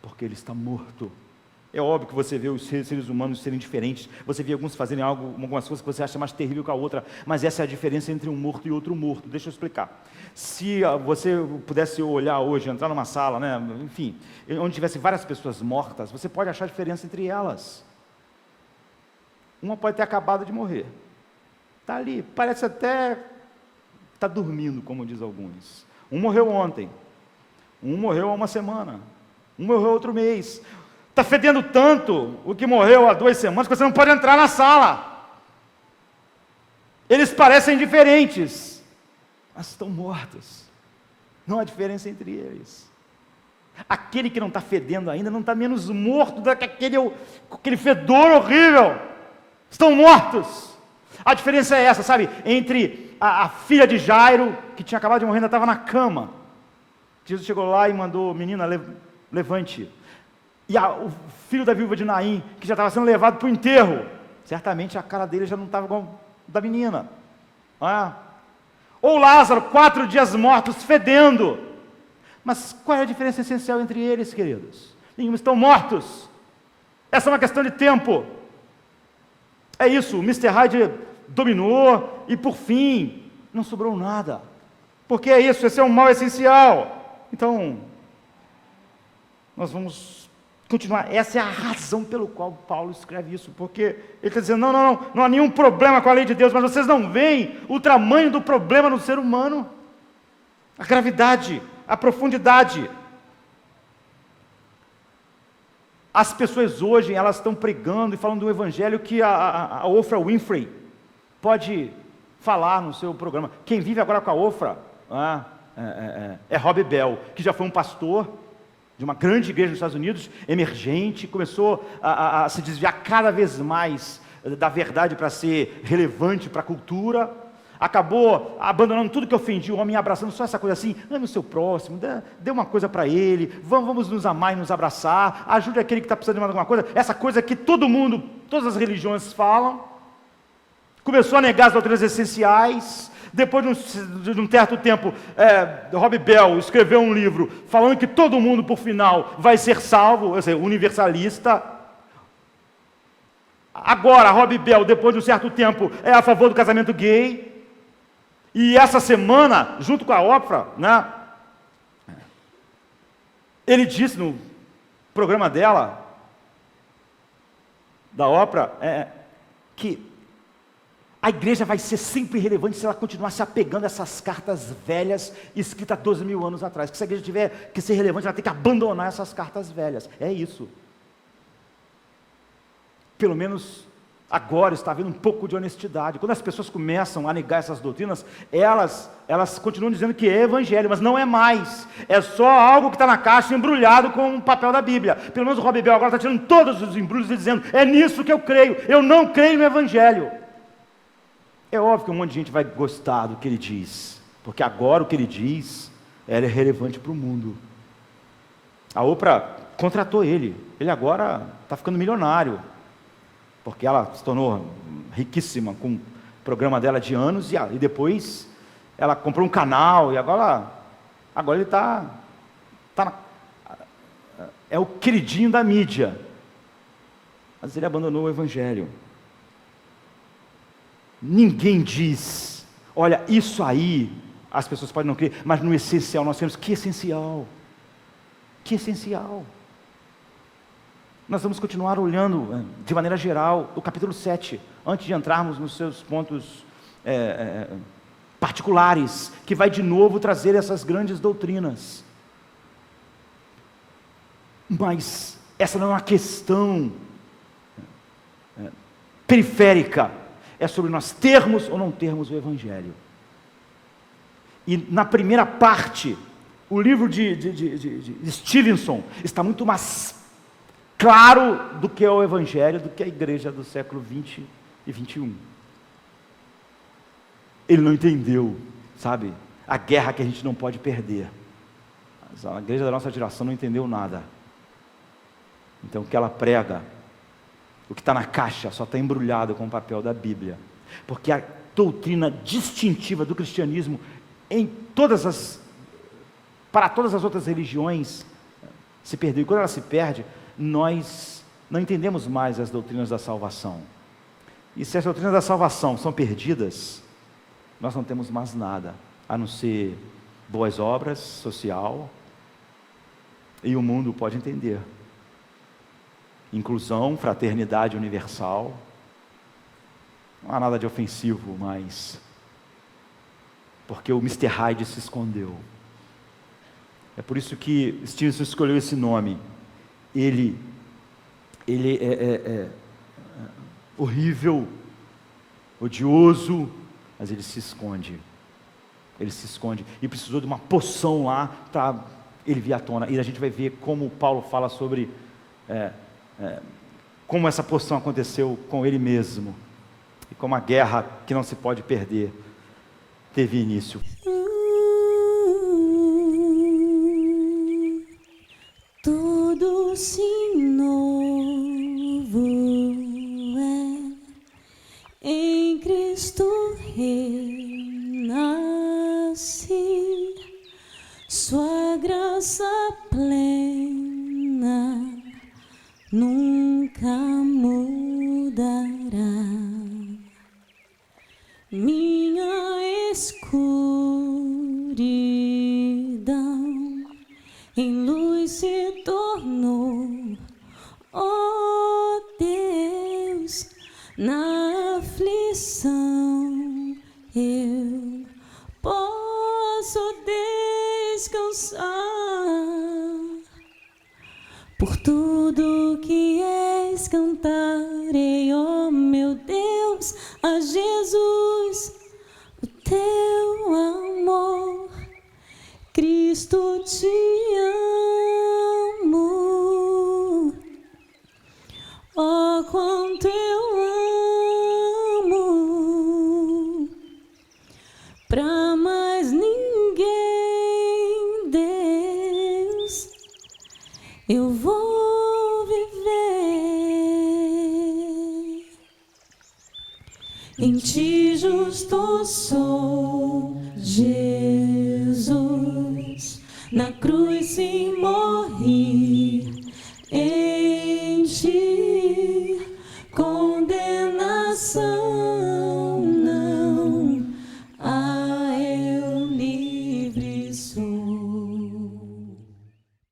porque ele está morto. É óbvio que você vê os seres humanos serem diferentes, você vê alguns fazerem algumas coisas que você acha mais terrível que a outra, mas essa é a diferença entre um morto e outro morto. Deixa eu explicar. Se você pudesse olhar hoje, entrar numa sala, né, enfim, onde tivesse várias pessoas mortas, você pode achar a diferença entre elas. Uma pode ter acabado de morrer, está ali, parece até está dormindo, como diz alguns. Um morreu ontem, um morreu há uma semana, um morreu outro mês. Está fedendo tanto o que morreu há 2 semanas que você não pode entrar na sala. Eles parecem diferentes, mas estão mortos. Não há diferença entre eles. Aquele que não está fedendo ainda não está menos morto do que aquele fedor horrível. Estão mortos. A diferença é essa, sabe? Entre a filha de Jairo, que tinha acabado de morrer, ainda estava na cama. Jesus chegou lá e mandou: menina, levante. E o filho da viúva de Naim, que já estava sendo levado para o enterro, certamente a cara dele já não estava igual da menina. Ou Lázaro, 4 dias mortos, fedendo. Mas qual é a diferença essencial entre eles, queridos? Nenhum, estão mortos. Essa é uma questão de tempo. É isso, o Mr. Hyde dominou e por fim não sobrou nada. Porque é isso, esse é um mal essencial. Então, nós vamos continuar. Essa é a razão pelo qual Paulo escreve isso, porque ele está dizendo, não há nenhum problema com a lei de Deus, mas vocês não veem o tamanho do problema no ser humano, a gravidade, a profundidade. As pessoas hoje, elas estão pregando e falando do evangelho que a Oprah Winfrey pode falar no seu programa. Quem vive agora com a Oprah é Rob Bell, que já foi um pastor de uma grande igreja nos Estados Unidos, emergente, começou a se desviar cada vez mais da verdade para ser relevante para a cultura, acabou abandonando tudo que ofendia o homem, abraçando só essa coisa assim, ame o seu próximo, dê uma coisa para ele, vamos nos amar e nos abraçar, ajude aquele que está precisando de alguma coisa, essa coisa que todo mundo, todas as religiões falam. Começou a negar as doutrinas essenciais. Depois de um certo tempo, Rob Bell escreveu um livro falando que todo mundo, por final, vai ser salvo, ou seja, universalista. Agora, Rob Bell, depois de um certo tempo, é a favor do casamento gay. E essa semana, junto com a Oprah, né, ele disse no programa dela, da Oprah, que a igreja vai ser sempre relevante se ela continuar se apegando a essas cartas velhas escritas 12 mil anos atrás. Que se a igreja tiver que ser relevante, ela tem que abandonar essas cartas velhas. É isso. Pelo menos agora está havendo um pouco de honestidade. Quando as pessoas começam a negar essas doutrinas, elas continuam dizendo que é evangelho, mas não é mais. É só algo que está na caixa embrulhado com o papel da Bíblia. Pelo menos o Rob Bell agora está tirando todos os embrulhos e dizendo, é nisso que eu creio. Eu não creio no evangelho. É óbvio que um monte de gente vai gostar do que ele diz, porque agora o que ele diz é relevante para o mundo. A Oprah contratou ele agora está ficando milionário, porque ela se tornou riquíssima com o programa dela de anos, e depois ela comprou um canal, e agora ele é o queridinho da mídia, mas ele abandonou o evangelho. Ninguém diz, olha, isso aí, as pessoas podem não crer, mas no essencial nós temos, que essencial? Que essencial? Nós vamos continuar olhando, de maneira geral, o capítulo 7, antes de entrarmos nos seus pontos particulares, que vai de novo trazer essas grandes doutrinas. Mas essa não é uma questão periférica, é sobre nós termos ou não termos o evangelho. E na primeira parte, o livro de Stevenson está muito mais claro do que é o evangelho, do que a igreja do século 20 e 21. Ele não entendeu, sabe, a guerra que a gente não pode perder. Mas a igreja da nossa geração não entendeu nada. Então o que ela prega, o que está na caixa, só está embrulhado com o papel da Bíblia. Porque a doutrina distintiva do cristianismo para todas as outras religiões se perdeu. E quando ela se perde, nós não entendemos mais as doutrinas da salvação. E se as doutrinas da salvação são perdidas, nós não temos mais nada, a não ser boas obras, social, e o mundo pode entender. Inclusão, fraternidade universal, não há nada de ofensivo mais, porque o Mr. Hyde se escondeu. É por isso que Stevenson escolheu esse nome. Ele é horrível, odioso, mas ele se esconde. Ele se esconde e precisou de uma poção lá para ele vir à tona. E a gente vai ver como Paulo fala sobre como essa poção aconteceu com ele mesmo, e como a guerra que não se pode perder teve início. Tudo se novo é, em Cristo renasci, sua graça plena nunca mudará. Minha escuridão em luz se tornou, ó Deus, na aflição eu posso descansar. Por tudo que és cantarei, ó meu Deus, a Jesus, o teu amor. Cristo, te amo, oh quanto eu amo, pra mais ninguém, Deus, eu vou viver. Em ti justo sou, Jesus, na cruz sim morri,